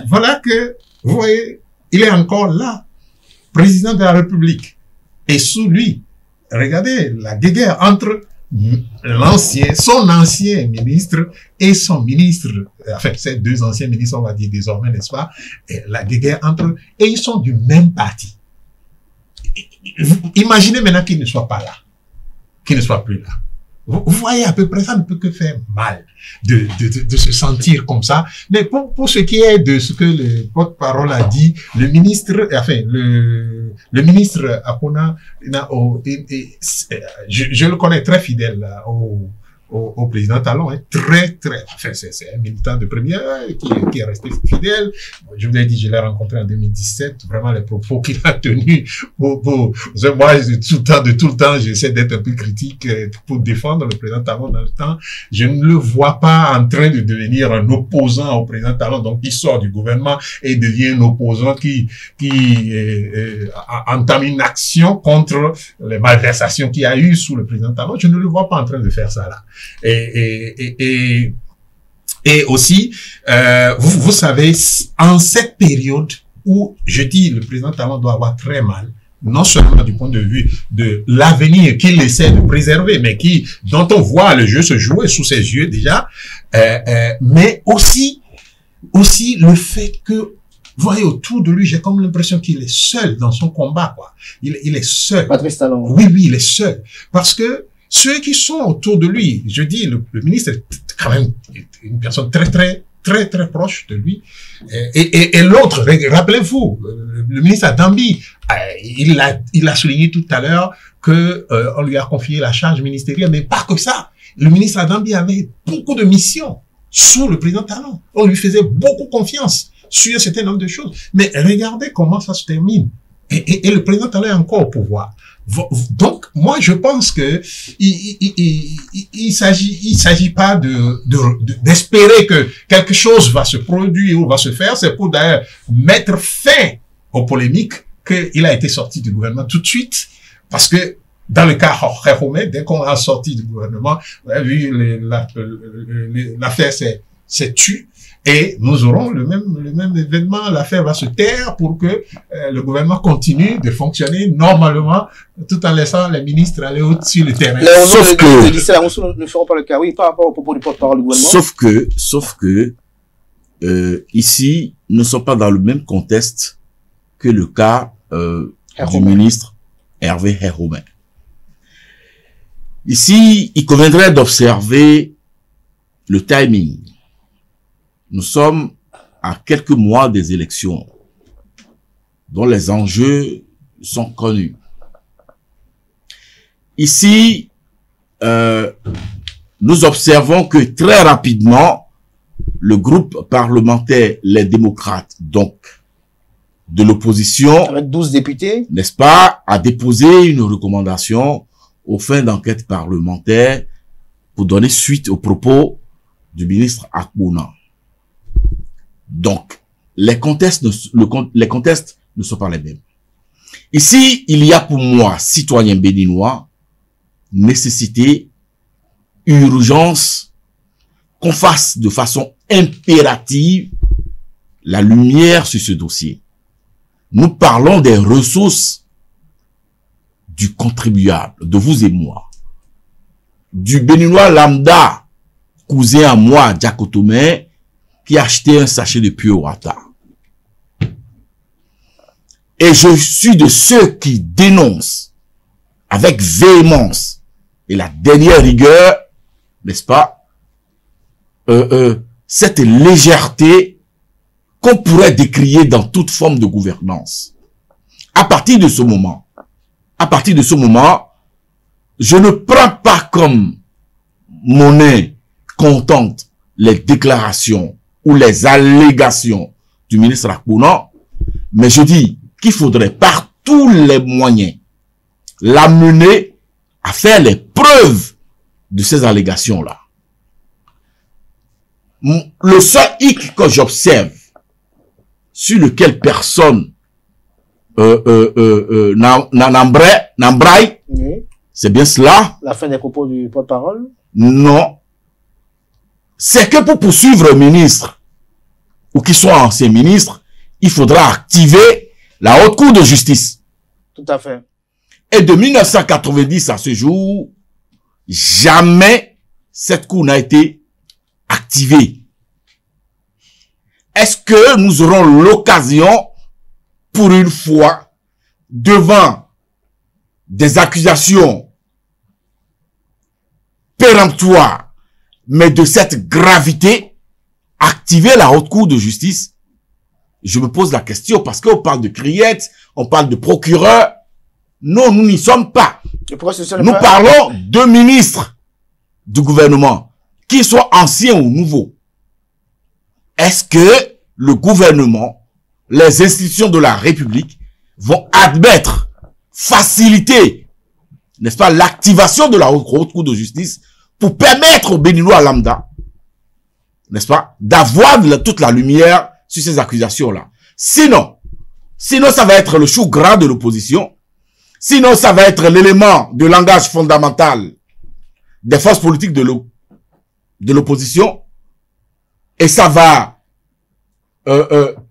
voilà que, vous voyez, il est encore là, président de la République. Et sous lui, regardez la guéguerre entre son ancien ministre et son ministre, enfin, ces deux anciens ministres, on va dire désormais, n'est-ce pas, et la guéguerre entre eux, et ils sont du même parti. Imaginez maintenant qu'ils ne soient pas là, qu'ils ne soient plus là. Vous voyez, à peu près, ça ne peut que faire mal de se sentir comme ça. Mais pour ce qui est de ce que le porte-parole a dit, le ministre, enfin, le ministre Apona, je le connais très fidèle là, au président Talon, hein, très, enfin, c'est un militant de première qui est resté fidèle. Je vous l'ai dit, je l'ai rencontré en 2017, vraiment les propos qu'il a tenus moi, de tout le temps, j'essaie d'être un peu critique pour défendre le président Talon dans le temps. Je ne le vois pas en train de devenir un opposant au président Talon, donc il sort du gouvernement et devient un opposant qui entame une action contre les malversations qu'il y a eu sous le président Talon. Je ne le vois pas en train de faire ça là. Et aussi, vous savez, en cette période où je dis le président Talon doit avoir très mal, non seulement du point de vue de l'avenir qu'il essaie de préserver, mais dont on voit le jeu se jouer sous ses yeux déjà, mais aussi le fait que, vous voyez, autour de lui, j'ai comme l'impression qu'il est seul dans son combat, quoi. Il est seul. Patrice Talon. Oui, il est seul. Parce que ceux qui sont autour de lui, je dis, le ministre est quand même une personne très proche de lui. Et l'autre, rappelez-vous, le ministre Dambi, il a souligné tout à l'heure que on lui a confié la charge ministérielle, mais pas que ça. Le ministre Dambi avait beaucoup de missions sous le président Talon. On lui faisait beaucoup confiance sur un certain nombre de choses. Mais regardez comment ça se termine. Et le président Talon est encore au pouvoir. Donc, moi, je pense que il s'agit pas d'espérer que quelque chose va se produire ou va se faire. C'est pour d'ailleurs mettre fin aux polémiques qu'il a été sorti du gouvernement tout de suite. Parce que, dans le cas Khomé, dès qu'on a sorti du gouvernement, vous avez vu, l'affaire s'est tue. Et nous aurons le même événement, l'affaire va se taire pour que le gouvernement continue de fonctionner normalement, tout en laissant les ministres aller sur le terrain. Sauf que ne feront pas le cas, oui, par rapport au propos du porte-parole du gouvernement. Sauf que ici, nous ne sommes pas dans le même contexte que le cas du ministre Hervé Heromé. Ici, il conviendrait d'observer le timing. Nous sommes à quelques mois des élections, dont les enjeux sont connus. Ici, nous observons que très rapidement, le groupe parlementaire Les Démocrates, donc de l'opposition, avec 12 députés, n'est-ce pas, a déposé une recommandation aux fins d'enquête parlementaire pour donner suite aux propos du ministre Akpona. Donc, les contextes ne sont pas les mêmes. Ici, il y a pour moi, citoyen béninois, nécessité, urgence, qu'on fasse de façon impérative la lumière sur ce dossier. Nous parlons des ressources du contribuable, de vous et moi. Du béninois lambda, cousin à moi, Diakotomé, qui a acheté un sachet de Pure Water. Et je suis de ceux qui dénoncent avec véhémence et la dernière rigueur, n'est-ce pas, cette légèreté qu'on pourrait décrier dans toute forme de gouvernance. À partir de ce moment, je ne prends pas comme monnaie comptante les déclarations ou les allégations du ministre Akpona, mais je dis qu'il faudrait par tous les moyens l'amener à faire les preuves de ces allégations-là. Le seul hic que j'observe, sur lequel personne n'embraye, oui. C'est bien cela. La fin des propos du porte-parole? Non. C'est que pour poursuivre un ministre, ou qu'il soit ancien ministre, il faudra activer la Haute Cour de justice. Tout à fait. Et de 1990 à ce jour, jamais cette cour n'a été activée. Est-ce que nous aurons l'occasion, pour une fois, devant des accusations péremptoires, mais de cette gravité, activer la Haute Cour de justice? Je me pose la question parce qu'on parle de criette, on parle de procureur. Non, nous n'y sommes pas. Nous parlons de ministres du gouvernement, qu'ils soient anciens ou nouveaux. Est-ce que le gouvernement, les institutions de la République vont admettre, faciliter, n'est-ce pas, l'activation de la Haute Cour de justice pour permettre aux Béninois lambda, n'est-ce pas, d'avoir toute la lumière sur ces accusations-là? Sinon, ça va être le chou gras de l'opposition. Sinon, ça va être l'élément de langage fondamental des forces politiques de l'opposition. Et ça va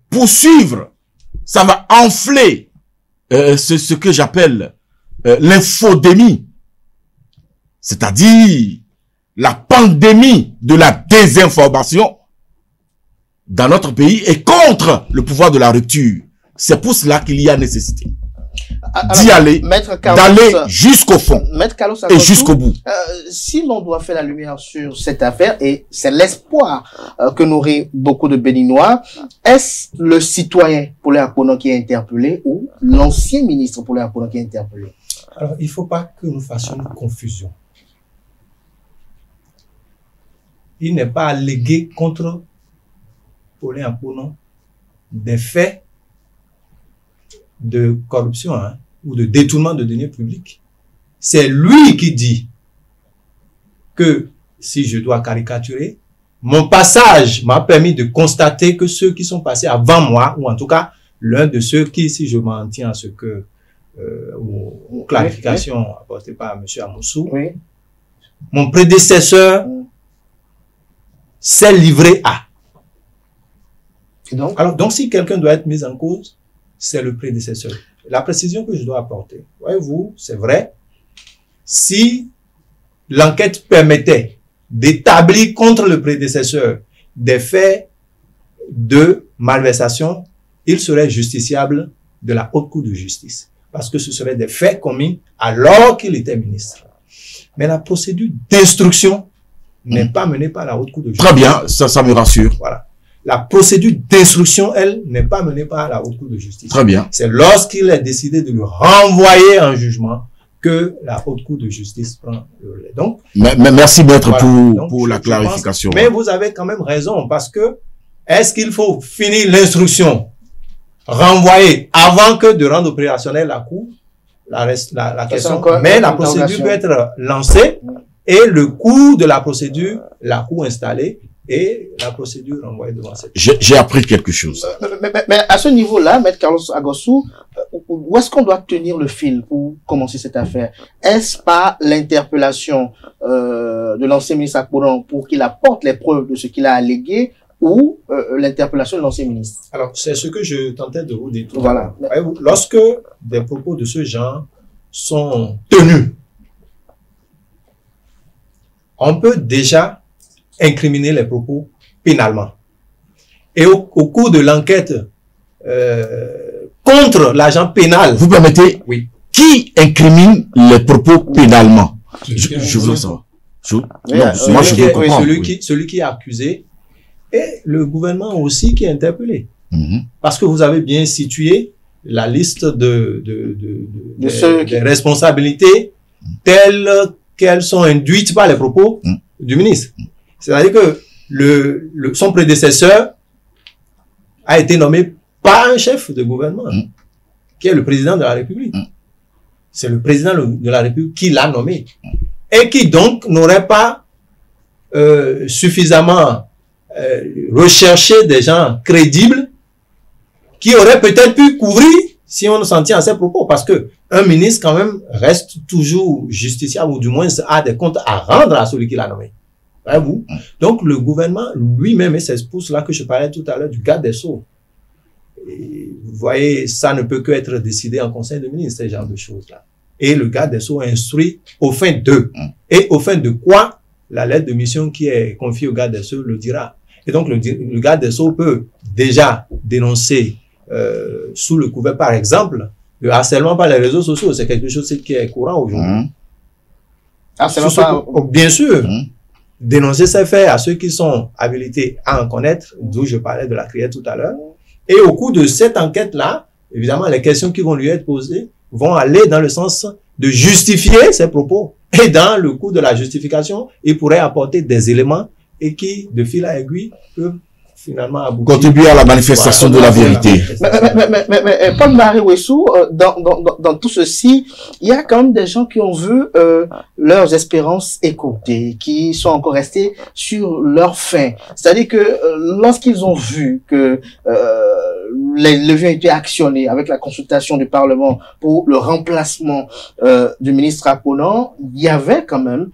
poursuivre, ça va enfler ce que j'appelle l'infodémie. C'est-à-dire la pandémie de la désinformation dans notre pays et contre le pouvoir de la rupture. C'est pour cela qu'il y a nécessité d'y aller, d'aller jusqu'au fond et jusqu'au bout. Si l'on doit faire la lumière sur cette affaire, et c'est l'espoir que nourrit beaucoup de Béninois, est-ce le citoyen Paulin Akpona qui est interpellé ou l'ancien ministre Paulin Akpona qui est interpellé? Alors, il ne faut pas que nous fassions une confusion. Il n'est pas allégué contre Paulin Akpona des faits de corruption ou de détournement de deniers publics. C'est lui qui dit que, si je dois caricaturer, mon passage m'a permis de constater que ceux qui sont passés avant moi, ou en tout cas l'un de ceux qui, si je m'en tiens à ce que aux clarifications apportées par M. Amoussou, oui, mon prédécesseur s'est livré à. Alors, donc, si quelqu'un doit être mis en cause, c'est le prédécesseur. La précision que je dois apporter, voyez-vous, c'est vrai, si l'enquête permettait d'établir contre le prédécesseur des faits de malversation, il serait justiciable de la Haute Cour de justice. Parce que ce seraient des faits commis alors qu'il était ministre. Mais la procédure d'instruction n'est pas menée par la Haute Cour de justice. Très bien, ça me rassure. Voilà. La procédure d'instruction, elle, n'est pas menée par la Haute Cour de justice. Très bien. C'est lorsqu'il est décidé de le renvoyer en jugement que la Haute Cour de justice prend le relais. Donc, merci maître voilà. pour la clarification. Mais vous avez quand même raison, parce que est-ce qu'il faut finir l'instruction, renvoyer avant que de rendre opérationnelle la Cour? La question, mais la procédure peut être lancée et le cours de la procédure, la Cour installée et la procédure renvoyée devant cette. J'ai appris quelque chose. Mais à ce niveau-là, Maître Carlos Agossou, où est-ce qu'on doit tenir le fil pour commencer cette affaire? Est-ce pas l'interpellation de l'ancien ministre Akponan pour qu'il apporte les preuves de ce qu'il a allégué, ou l'interpellation de l'ancien ministre? Alors, c'est ce que je tentais de vous dire. Voilà. Lorsque des propos de ce genre sont tenus, on peut déjà incriminer les propos pénalement. Et au cours de l'enquête contre l'agent pénal... Vous permettez? Oui. Qui incrimine les propos pénalement? Je veux savoir. Moi, je veux comprendre. Celui qui est accusé, et le gouvernement aussi qui est interpellé. Parce que vous avez bien situé la liste des responsabilités telles qu'elles sont induites par les propos du ministre. C'est-à-dire que son prédécesseur a été nommé par un chef de gouvernement, qui est le président de la République. C'est le président de la République qui l'a nommé. Et qui donc n'aurait pas suffisamment rechercher des gens crédibles qui auraient peut-être pu couvrir si on s'en tient à ces propos, parce que un ministre quand même reste toujours justiciable, ou du moins a des comptes à rendre à celui qui l'a nommé. Voyez-vous? Donc le gouvernement lui-même, et c'est pour cela que je parlais tout à l'heure du garde des Sceaux. Et vous voyez, ça ne peut que être décidé en conseil de ministres, ce genre de choses-là. Et le garde des Sceaux instruit au fin d'eux. Et au fin de quoi la lettre de mission qui est confiée au garde des Sceaux le dira. Et donc, le garde des Sceaux peut déjà dénoncer, sous le couvert, par exemple, le harcèlement par les réseaux sociaux. C'est quelque chose qui est courant aujourd'hui. Bien sûr. Dénoncer ces faits à ceux qui sont habilités à en connaître, d'où je parlais de la criée tout à l'heure. Et au cours de cette enquête-là, évidemment, les questions qui vont lui être posées vont aller dans le sens de justifier ses propos. Et dans le cours de la justification, il pourrait apporter des éléments et qui, de fil à aiguille, peuvent finalement aboutir. Contribuer à la manifestation de la vérité. Mais Paul-Marie Ouessou, dans tout ceci, il y a quand même des gens qui ont vu leurs espérances écourtées, qui sont encore restés sur leur faim. C'est-à-dire que lorsqu'ils ont vu que les leviers ont été actionnés avec la consultation du Parlement pour le remplacement du ministre Akponan, il y avait quand même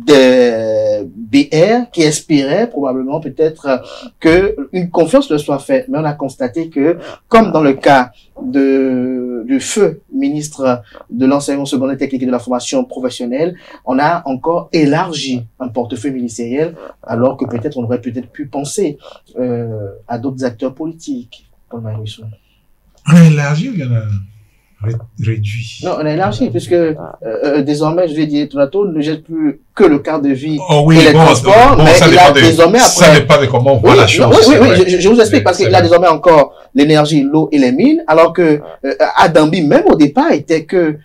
des BR qui espéraient probablement peut-être que une confiance leur soit faite. Mais on a constaté que, comme dans le cas du feu ministre de l'enseignement secondaire technique et de la formation professionnelle, on a encore élargi un portefeuille ministériel, alors que peut-être on aurait peut-être pu penser à d'autres acteurs politiques. Paul-Marie Ouessou. On a élargi ou il y en a réduit? Non, on a élargi, puisque désormais, je l'ai dit, Tonato ne jette plus que le quart de vie et les transports, mais il a désormais après... Ça dépend de comment on voit la chose. Oui, je vous explique, parce qu'il a désormais encore l'énergie, l'eau et les mines, alors que Adambi, même au départ, était que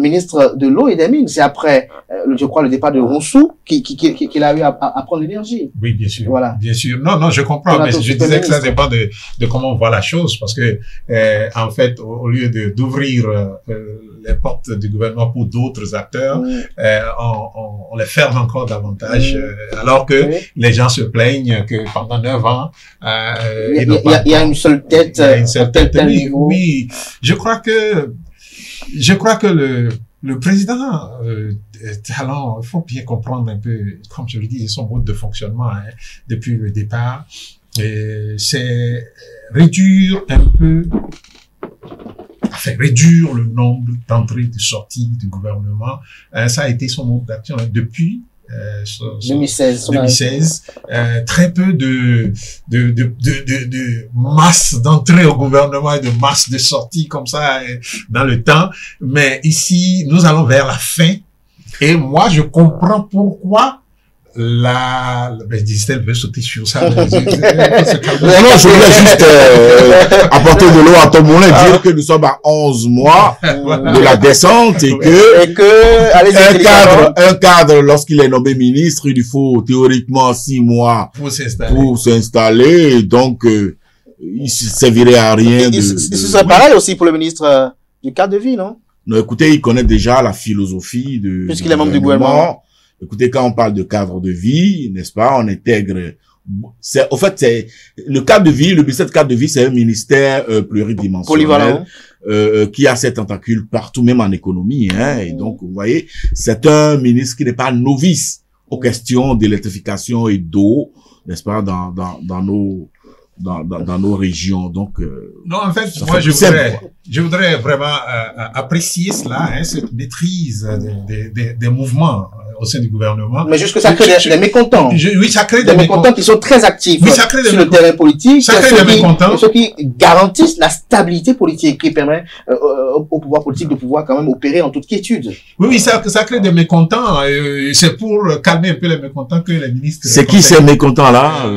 ministre de l'eau et des mines. C'est après, je crois, le départ de Roussou qu'il a eu à prendre l'énergie. Oui, bien sûr. Voilà. Bien sûr. Non, je comprends, mais je disais que ça dépend de comment on voit la chose, parce que, en fait, au lieu d'ouvrir les portes du gouvernement pour d'autres acteurs, on les ferme encore davantage, alors que les gens se plaignent que pendant 9 ans, il y a une seule tête. Il y a une seule tête. Oui, je crois que le président Talon, il faut bien comprendre un peu, comme je le dis, son mode de fonctionnement depuis le départ, c'est réduire un peu, réduire le nombre d'entrées et de sorties du gouvernement. Ça a été son mode d'action depuis 2016. Très peu de masse d'entrée au gouvernement et de masse de sortie comme ça dans le temps. Mais ici, nous allons vers la fin. Et moi, je comprends pourquoi Distel veut sauter sur ça. Non, je voulais juste apporter de l'eau à ton moulin, dire que nous sommes à 11 mois de la descente et que un cadre, lorsqu'il est nommé ministre, il lui faut théoriquement 6 mois pour s'installer. Donc, il servirait à rien. Ce serait pareil aussi pour le ministre du cadre de vie, non? Non, écoutez, il connaît déjà la philosophie de... Puisqu'il est membre du gouvernement. Écoutez, quand on parle de cadre de vie, n'est-ce pas, on intègre... Au fait, c'est le cadre de vie, le ministère de cadre de vie, c'est un ministère pluridimensionnel qui a ses tentacules partout, même en économie. Hein, et donc, vous voyez, c'est un ministre qui n'est pas novice aux questions d'électrification et d'eau, n'est-ce pas, dans nos régions. Donc, non, en fait, moi, je voudrais vraiment apprécier cela, hein, cette maîtrise des mouvements au sein du gouvernement. Mais jusque ça crée des mécontents. Oui, ça crée des mécontants qui sont très actifs sur le terrain politique. Ça crée des mécontents. Ceux qui garantissent la stabilité politique, qui permet au pouvoir politique de pouvoir quand même opérer en toute quiétude. Oui, ça crée des mécontents. C'est pour calmer un peu les mécontents que les ministres... C'est qui ces mécontents-là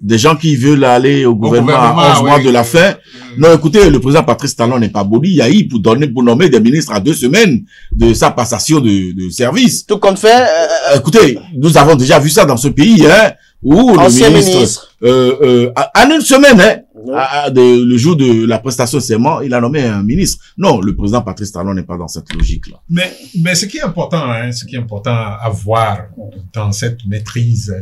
des gens qui veulent aller au gouvernement à 11 mois de la fin. Non, écoutez, le président Patrice Talon n'est pas boli. Il y a eu pour nommer des ministres à 2 semaines de sa passation de service. Tout compte fait. Écoutez, nous avons déjà vu ça dans ce pays, hein, où le ministre, en une semaine, hein, le jour de la prestation de serment, il a nommé un ministre. Non, le président Patrice Talon n'est pas dans cette logique-là. Mais ce qui est important, hein, à voir dans cette maîtrise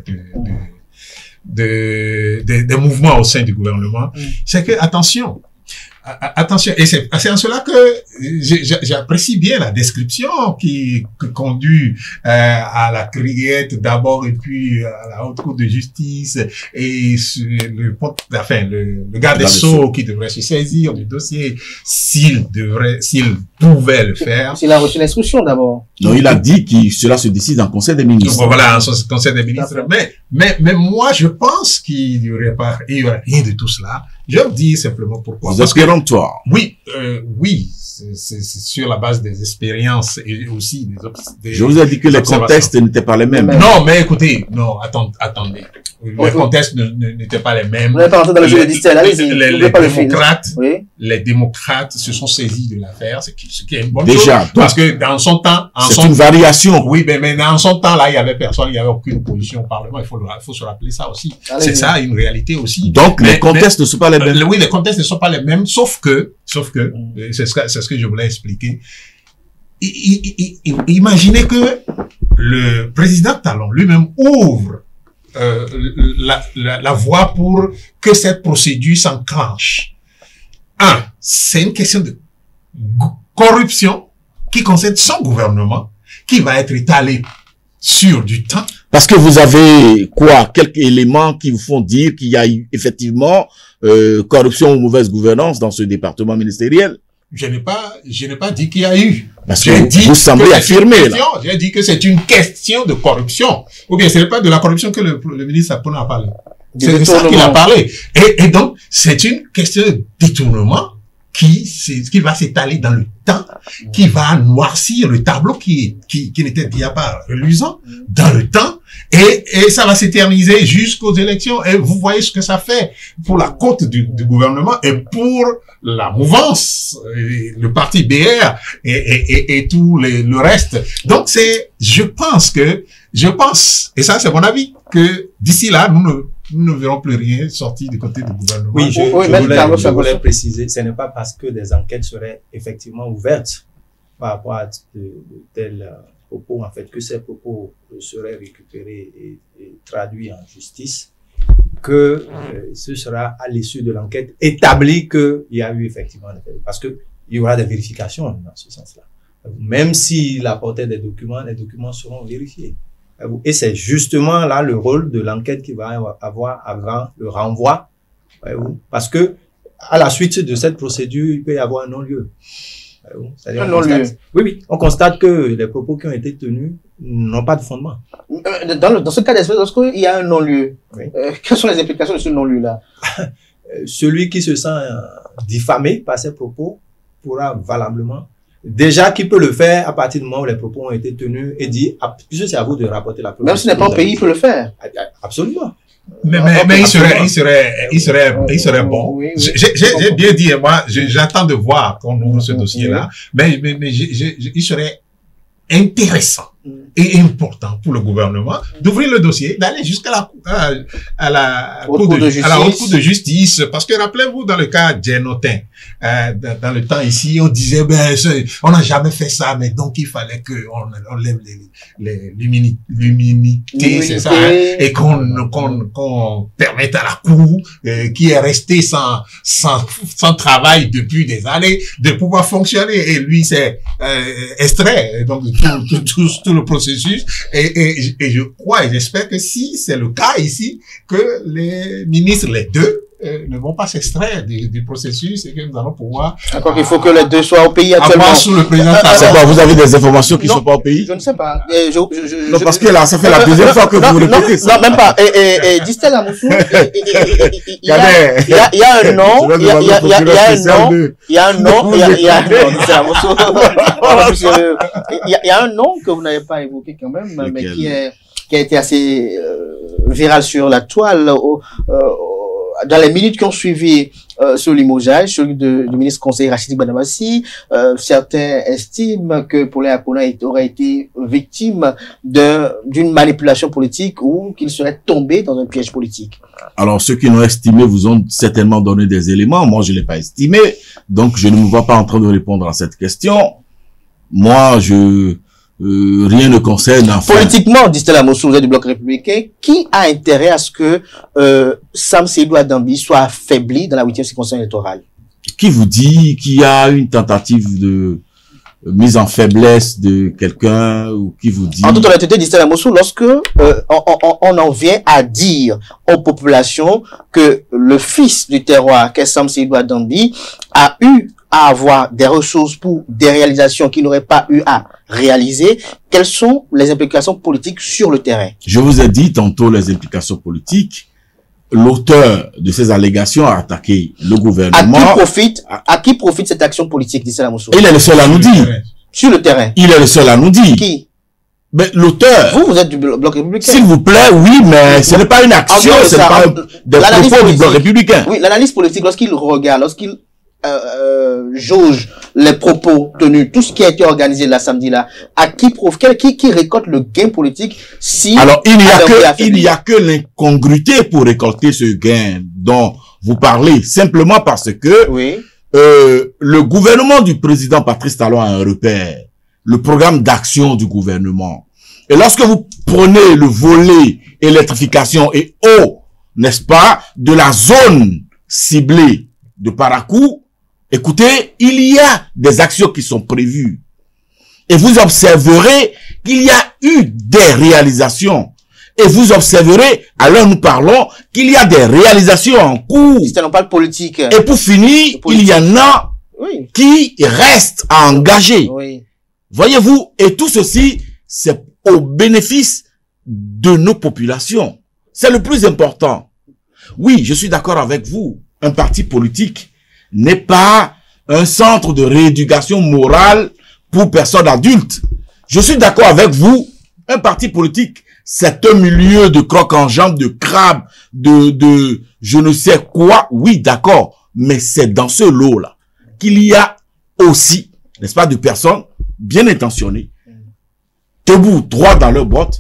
des mouvements au sein du gouvernement, c'est que, attention, et c'est en cela que j'apprécie bien la description qui conduit à la criette d'abord et puis à la haute cour de justice et le garde des Sceaux qui devrait se saisir du dossier s'il pouvait le faire. S'il a reçu l'instruction d'abord. Non, il a dit que cela se décide en Conseil des ministres. Donc, voilà, en Conseil des ministres. Mais moi, je pense qu'il n'y aurait rien de tout cela. Je veux dire simplement pourquoi. Vous êtes péremptoire. Oui, c'est sur la base des expériences et aussi des je vous ai dit que les contextes n'étaient pas les mêmes. Non, mais écoutez, non, attendez. Les contextes n'étaient pas les mêmes. Vous n'êtes pas rentré dans le jeu de Distel, allez-y. Les démocrates se sont saisis de l'affaire, ce qui est une bonne déjà, chose. Parce que dans son temps, c'est une variation. Oui, mais dans son temps, là, il y avait personne, il y avait aucune opposition au Parlement. Il faut se rappeler ça aussi. C'est ça, une réalité aussi. Donc, les contextes ne sont pas les mêmes. Oui, les contextes ne sont pas les mêmes, sauf que, c'est ce que je voulais expliquer. Imaginez que le président Talon lui-même ouvre la voie pour que cette procédure s'enclenche. C'est une question de corruption qui concerne son gouvernement, qui va être étalée sur du temps. Parce que vous avez quelques éléments qui vous font dire qu'il y a eu effectivement corruption ou mauvaise gouvernance dans ce département ministériel. Je n'ai pas dit qu'il y a eu. Parce que vous semblez affirmer, là. J'ai dit que c'est une question de corruption. Ou bien ce n'est pas de la corruption que le ministre Apona a parlé. C'est de ça qu'il a parlé. Et donc, c'est une question de détournement qui va s'étaler dans le temps, qui va noircir le tableau qui n'était déjà pas reluisant dans le temps, et ça va s'éterniser jusqu'aux élections. Et vous voyez ce que ça fait pour la cote du gouvernement et pour la mouvance, le parti BR et tout le reste. Donc je pense, et ça c'est mon avis, que d'ici là, nous ne verrons plus rien sortir du côté du gouvernement. Oui, je voulais préciser, ce n'est pas parce que des enquêtes seraient effectivement ouvertes par rapport à de tels propos, en fait, que ces propos seraient récupérés et traduits en justice, que ce sera à l'issue de l'enquête établi qu'il y a eu effectivement des faits. Parce que il y aura des vérifications dans ce sens-là. Même s'il apportait des documents, les documents seront vérifiés. Et c'est justement là le rôle de l'enquête qui va avoir avant le renvoi. Parce que à la suite de cette procédure, il peut y avoir un non-lieu. Oui, on constate que les propos qui ont été tenus n'ont pas de fondement. Dans ce cas d'espèce, lorsqu'il y a un non-lieu, quelles sont les implications de ce non-lieu-là? Celui qui se sent diffamé par ces propos pourra valablement déjà, qui peut le faire à partir du moment où les propos ont été tenus et dit, puisque c'est à vous de rapporter la preuve. Même si ce n'est pas un pays, il peut le faire. Absolument. Mais il serait bon. Oui. J'ai bien dit, moi, j'attends de voir qu'on ouvre ce dossier-là, mais il serait intéressant et important pour le gouvernement d'ouvrir le dossier, d'aller jusqu'à la Haute Cour de justice, parce que rappelez-vous, dans le cas Djenotin, dans le temps ici, on disait, on n'a jamais fait ça, mais donc il fallait qu'on lève l'immunité, c'est ça, hein, et qu'on permette à la Cour, qui est restée sans travail depuis des années, de pouvoir fonctionner, et lui, c'est extrait, donc tout le processus, et je crois et j'espère que si c'est le cas ici, que les ministres, les deux, ne vont pas s'extraire du processus et que nous allons pouvoir... Encore qu'il faut que les deux soient au pays actuellement. Sous le président. C'est quoi, vous avez des informations qui ne sont pas au pays? Je ne sais pas. Non, parce que là, ça fait la deuxième fois que vous répétez ça. Non, même pas. Distel Amoussou, il y a un nom, il y a un nom que vous n'avez pas évoqué quand même, mais qui a été assez viral sur la toile, dans les minutes qui ont suivi ce limogeage, celui du ministre conseiller Rachid Gbadamassi. Certains estiment que Paulin Akpona aurait été victime d'une manipulation politique ou qu'il serait tombé dans un piège politique. Alors, ceux qui l'ont estimé vous ont certainement donné des éléments. Moi, je ne l'ai pas estimé. Donc, je ne me vois pas en train de répondre à cette question. Moi, rien ne concerne... Enfin, politiquement, dit Stella Mossou, vous êtes du bloc républicain, qui a intérêt à ce que Sam Seydou Adambi soit affaibli dans la 8e circonscription électorale? Qui vous dit qu'il y a une tentative de mise en faiblesse de quelqu'un, ou qui vous dit... En toute honnêteté, dit Stella Mossou, lorsque on en vient à dire aux populations que le fils du terroir, qu'est Sam Seydou Adambi, a eu à avoir des ressources pour des réalisations qu'il n'aurait pas eu à réaliser, quelles sont les implications politiques sur le terrain? Je vous ai dit tantôt les implications politiques. L'auteur de ces allégations a attaqué le gouvernement. À qui profite cette action politique, dit Stella Mossou? Il est le seul à nous dire. Sur le terrain. Il est le seul à nous dire. Qui? Mais l'auteur. Vous êtes du bloc républicain. S'il vous plaît, oui, mais ce n'est pas une action, c'est pas des propos du bloc républicain. Oui, l'analyse politique, lorsqu'il regarde, lorsqu'il jauge les propos tenus, tout ce qui a été organisé là samedi là, à qui récolte le gain politique si... Alors, il n'y a que l'incongruité pour récolter ce gain dont vous parlez, simplement parce que le gouvernement du président Patrice Talon a un repère, le programme d'action du gouvernement. Et lorsque vous prenez le volet électrification et eau, n'est-ce pas, de la zone ciblée de Parakou, écoutez, il y a des actions qui sont prévues. Et vous observerez qu'il y a eu des réalisations. Et vous observerez, alors nous parlons, qu'il y a des réalisations en cours. Si on parle politique. Et pour finir, il y en a qui restent à engager. Voyez-vous, et tout ceci, c'est au bénéfice de nos populations. C'est le plus important. Oui, je suis d'accord avec vous. Un parti politique n'est pas un centre de rééducation morale pour personnes adultes. Je suis d'accord avec vous. Un parti politique, c'est un milieu de croc en jambe, de crabe, de je ne sais quoi. Oui, d'accord. Mais c'est dans ce lot-là qu'il y a aussi, n'est-ce pas, de personnes bien intentionnées, debout, droit dans leurs bottes,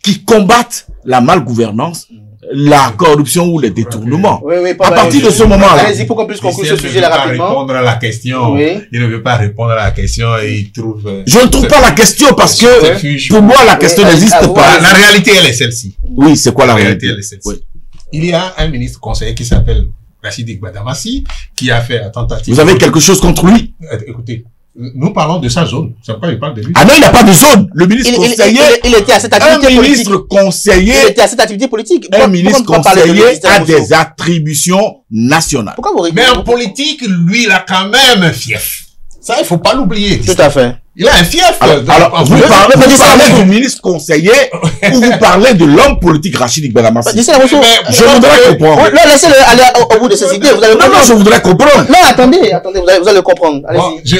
qui combattent la malgouvernance, la corruption ou les détournements. À partir de ce moment-là. Allez-y, pour qu'on puisse conclure ce sujet-là rapidement. Répondre à la question. Il ne veut pas répondre à la question et il trouve... Je ne trouve pas la question parce que, pour moi, la question n'existe pas. La réalité, elle est celle-ci. Oui, c'est quoi la réalité? Elle est celle-ci. Il y a un ministre conseiller qui s'appelle Rachid Gbadamassi, qui a fait la tentative... Vous avez quelque chose contre lui? Écoutez, nous parlons de sa zone. C'est pourquoi il parle de lui. Ah non, il n'a pas de zone. Le ministre conseiller. Il était à cette activité politique. Un ministre conseiller. Il était à cette activité politique. Un ministre conseiller a des attributions nationales. Pourquoi vous Mais en politique, lui, il a quand même un fief. Ça, il faut pas l'oublier. Tout à fait. Il a un fief. Alors vous parlez du ministre conseiller ou vous parlez de l'homme politique Rachid Gbadamassi? Je voudrais comprendre. Non, laissez-le aller au bout de ses idées. Non, je voudrais comprendre. Non, attendez, vous allez le comprendre. Allez-y.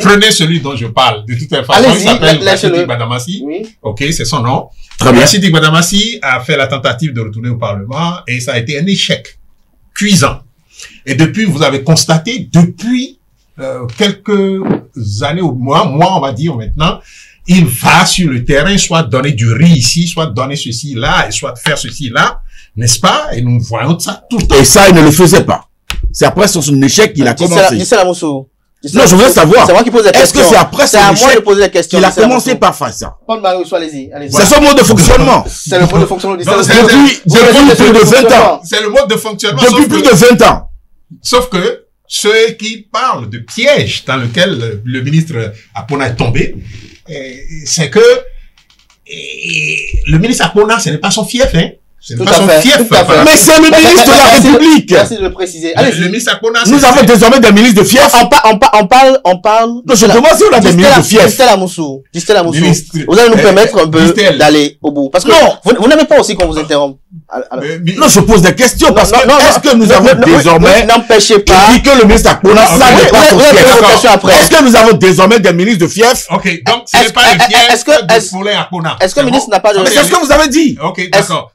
Prenez celui dont je parle. De toute façon, il s'appelle Rachidi Badamassi. Ok, c'est son nom. Rachidi Badamassi a fait la tentative de retourner au Parlement et ça a été un échec cuisant. Et depuis, vous avez constaté, depuis quelques années ou mois, on va dire maintenant, il va sur le terrain, soit donner du riz ici, soit donner ceci là, et soit faire ceci là, n'est-ce pas? Et nous voyons ça tout le temps. Et ça, il ne le faisait pas. C'est après son échec qu'il a commencé. Non, je voudrais savoir. C'est moi qui pose la question. Est-ce que c'est après son échec qu'il a commencé par faire ça? Paul-Marie, allez-y. C'est son mode de fonctionnement. C'est le mode de fonctionnement depuis plus de 20 ans. C'est le mode de fonctionnement. Depuis plus de 20 ans. Sauf que ceux qui parlent de piège dans lequel le ministre Akpona est tombé, c'est que le ministre Akpona, ce n'est pas son fief, hein. C'est pas son fief. Mais c'est le ministre de la République. Merci de le préciser. Le ministre Akpona, nous avons désormais des ministres de fief. On parle. Non, je demande si on a des ministres de fief. Distel Amoussou. Vous allez nous permettre un peu d'aller au bout. Parce que vous n'aimez pas aussi qu'on vous interrompe. Non, je pose des questions parce que est-ce que nous avons désormais n'empêchez pas dit que le ministre Akpona ça n'est pas son fief. Est-ce que nous avons désormais des ministres de fief? Ok, donc ce n'est pas le fief de Poulain Akpona. Est-ce que le ministre n'a pas de... Mais c'est ce que vous avez dit. Ok, d'accord.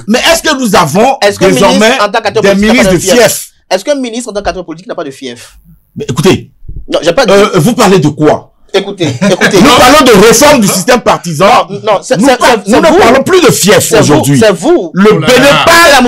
Mais est-ce que nous avons désormais des ministres de fief? Est-ce qu'un ministre en tant qu'acteur politique n'a pas de fief? Mais écoutez, non, j'ai pas dit... vous parlez de quoi? Écoutez. Nous parlons de réforme du système partisan. Non, nous ne parlons plus de fief aujourd'hui. C'est vous. Le Bénépa,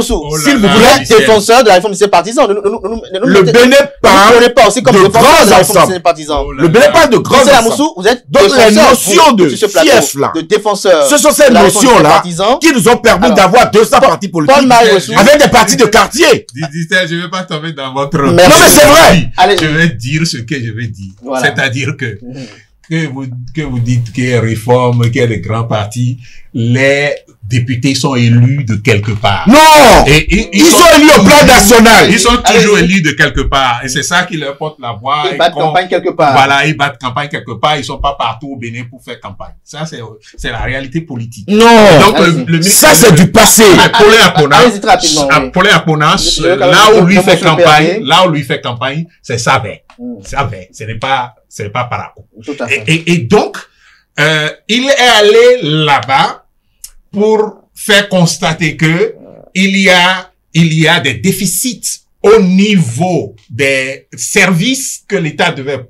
s'il vous plaît, défenseur de la réforme du système partisan. Le Bénépa aussi comme défenseur de la réforme du système partisan. Le Bénépa de grands ensembles. Vous êtes donc les notions de fief là, de défenseur. Ce sont ces notions là qui nous ont permis d'avoir 200 partis politiques avec des partis de quartier. Distel, je ne vais pas tomber dans votre... Non mais c'est vrai. Je vais dire ce que je vais dire. C'est-à-dire que vous dites qu'il y a réforme, qu'il y a des grands partis, les députés sont élus de quelque part. Non! Ils sont élus au plan national. Ils sont toujours élus de quelque part. Et c'est ça qui leur porte la voix. Ils battent campagne quelque part. Voilà, ils battent campagne quelque part. Ils sont pas partout au Bénin pour faire campagne. Ça, c'est la réalité politique. Non! Donc, ça, c'est du passé. Paulin Akpona, là où lui fait campagne, c'est Savé. Ce n'est pas Parakou. Et donc, il est allé là-bas pour faire constater que il y a des déficits au niveau des services que l'État devait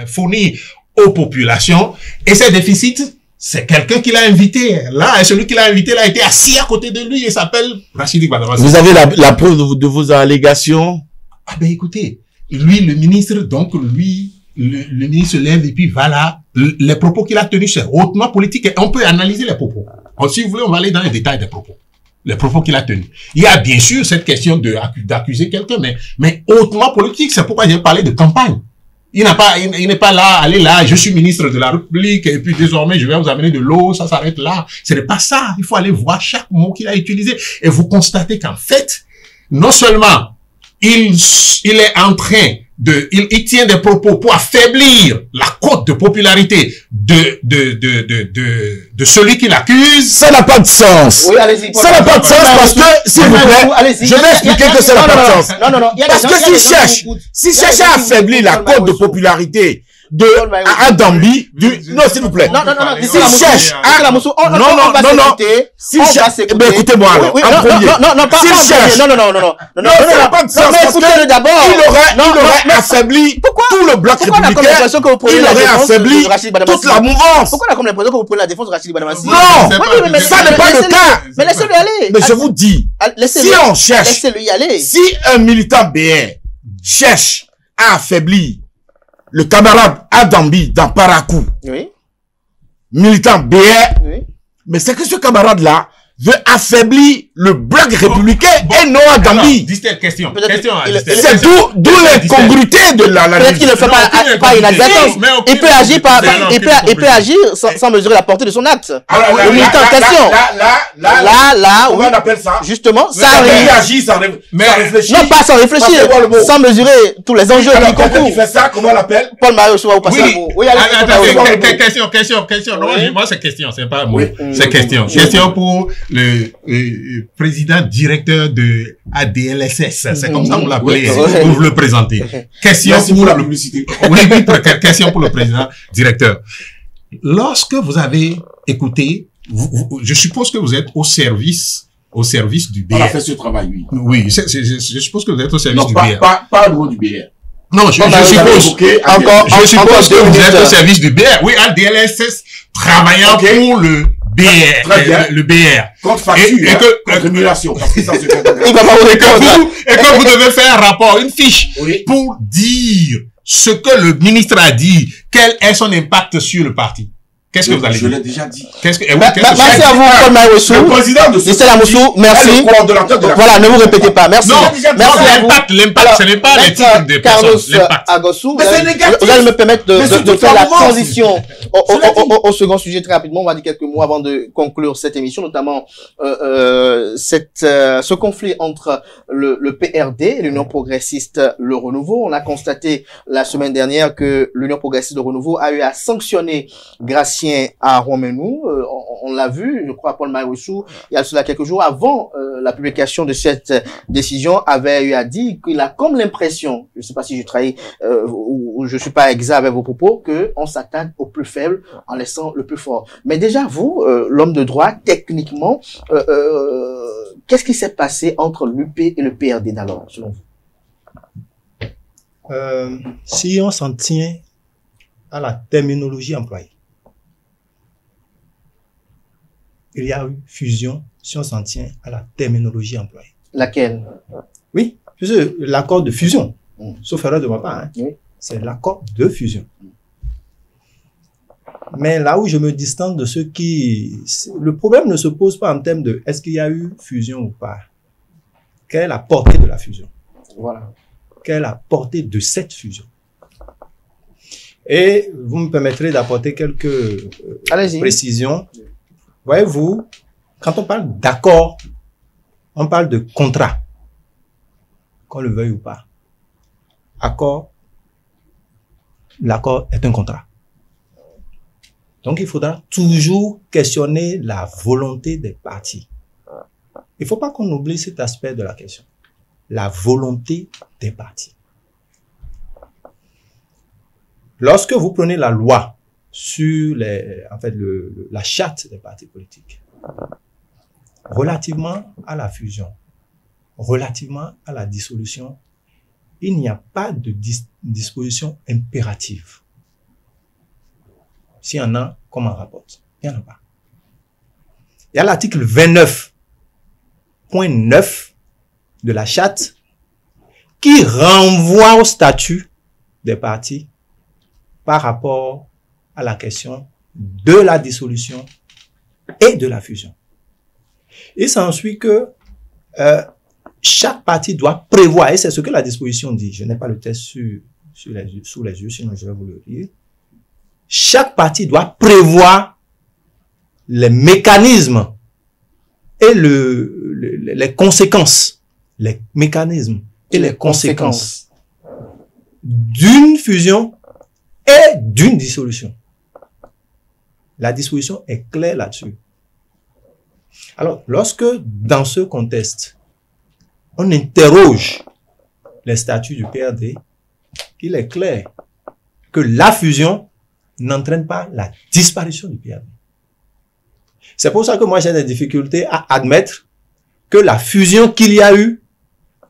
fournir aux populations. Et ces déficits, c'est quelqu'un qui l'a invité. Là, et celui qui l'a invité, là, a été assis à côté de lui. Il s'appelle Rachidi Badamassi. Vous avez la preuve de vos allégations? Ah ben écoutez, lui, le ministre, le ministre lève et puis voilà, les propos qu'il a tenus, c'est hautement politique et on peut analyser les propos. Alors, si vous voulez, on va aller dans les détails des propos. Les propos qu'il a tenus. Il y a bien sûr cette question d'accuser quelqu'un, mais hautement politique, c'est pourquoi j'ai parlé de campagne. Il n'est pas là, allez là, je suis ministre de la République et puis désormais je vais vous amener de l'eau, ça s'arrête là. Ce n'est pas ça. Il faut aller voir chaque mot qu'il a utilisé et vous constatez qu'en fait, non seulement il est en train il tient des propos pour affaiblir la cote de popularité de celui qui l'accuse. Ça n'a pas de sens. Oui, allez-y. Ça n'a pas de sens parce que, s'il vous plaît, je vais expliquer que ça n'a pas de sens. Non. Parce que s'il cherche à affaiblir la cote de popularité de Adambi, non, s'il vous plaît. Non. S'il cherche à, non. S'il cherche, écoutez-moi alors, en premier. S'il cherche, non, ça n'a pas de sens parce que d'abord. Il aurait affaibli tout le bloc républicain. Il aurait affaibli toute la mouvance. Pourquoi on a comme l'impression que vous prenez la défense de Rachidi Badamassi? Non, mais ça n'est pas le cas. Mais laissez-le aller. Mais je vous dis, si on cherche, laissez-le y aller. Si un militant BR cherche à affaiblir le camarade Adambi dans Parakou, oui, militant BR, oui, mais c'est que ce camarade-là veut affaiblir le bloc républicain et non Adambi. Distel, question. C'est d'où l'incongruité de la peut-être qu'il ne fait pas une advertence. Il peut agir sans mesurer la portée de son acte. Le militant en question. Là, on appelle ça. Justement, ça réagit sans réfléchir. Non, pas sans réfléchir. Sans mesurer tous les enjeux qui concourent. Il fait ça, comment on l'appelle? Paul-Marie Ouessou, vous passez le mot. Oui, question. Non, moi, c'est question, c'est pas moi. C'est question pour le président directeur de ADLSS. C'est comme ça qu'on l'appelait, Oui. pour vous le présenter. Question Merci pour pour la publicité. oui, question pour le président directeur. Lorsque vous avez écouté, je suppose que vous êtes au service du On a BR. fait ce travail, oui. Oui, je suppose que vous êtes au service Non, du pas, BR. pas au niveau du BR. Non, je On a suppose. évoqué encore- Je suppose que deux vous minutes. êtes au service du BR. Oui, ADLSS travaillant Ok. pour le BR. Très bien. Le BR. Contre facture, Et hein, que- contre rémunération, parce que ça, c'est Il va pas vous répondre. Et que vous devez faire un rapport, une fiche, Oui. pour dire ce que le ministre a dit, quel est son impact sur le parti. Qu'est-ce que vous allez Je dire? l'ai déjà dit. Qu'est-ce que, eh oui, Ma- qu'est-ce que Merci à vous, Paul Maïwessou. Le président de ce Michel Amoussou, merci. est le coordonnateur de la Voilà, ne vous répétez pas. Merci. Non, Merci à vous. l'impact, ce n'est pas les titres des Carlos personnes, l'impact. Agossou, Mais c'est négatif. vous allez me permettre Mais de surtout faire la la mouvance. transition au second sujet très rapidement. On va dire quelques mots avant de conclure cette émission, notamment ce conflit entre le PRD et l'Union progressiste Le Renouveau. On a constaté la semaine dernière que l'Union progressiste Le Renouveau a eu à sanctionner Gratien Aromenou. On l'a vu, je crois, Paul Maïwessou, il y a cela quelques jours avant la publication de cette décision, avait eu à dire qu'il a comme l'impression, je ne sais pas si je trahis ou je suis pas exact avec vos propos, que on s'attaque au plus faible en laissant le plus fort. Mais déjà vous, l'homme de droit, techniquement, qu'est-ce qui s'est passé entre l'UP et le PRD d'alors, selon vous? Si on s'en tient à la terminologie employée, il y a eu fusion si on s'en tient à la terminologie employée. Laquelle? Oui, puisque l'accord de fusion, Mm. sauf erreur de ma part, hein, Oui. c'est l'accord de fusion. Mais là où je me distance de ceux qui... Le problème ne se pose pas en termes de est-ce qu'il y a eu fusion ou pas. Quelle est la portée de la fusion? Voilà. Quelle est la portée de cette fusion? Et vous me permettrez d'apporter quelques Allez-y. précisions. Voyez-vous, quand on parle d'accord, on parle de contrat, qu'on le veuille ou pas. Accord, l'accord est un contrat. Donc, il faudra toujours questionner la volonté des parties. Il ne faut pas qu'on oublie cet aspect de la question. La volonté des parties. Lorsque vous prenez la loi sur la charte des partis politiques, relativement à la fusion, relativement à la dissolution, il n'y a pas de disposition impérative. S'il y en a, comme on rapporte, il n'y en a pas. Il y a l'article 29.9 de la charte qui renvoie au statut des partis par rapport à la question de la dissolution et de la fusion. Il s'ensuit que chaque parti doit prévoir, et c'est ce que la disposition dit, je n'ai pas le texte sous les yeux, sinon je vais vous le lire. Chaque parti doit prévoir les mécanismes et les conséquences, les mécanismes et les conséquences d'une fusion et d'une dissolution. La disposition est claire là-dessus. Alors, lorsque, dans ce contexte, on interroge les statuts du PRD, il est clair que la fusion n'entraîne pas la disparition du PRD. C'est pour ça que moi j'ai des difficultés à admettre que la fusion qu'il y a eu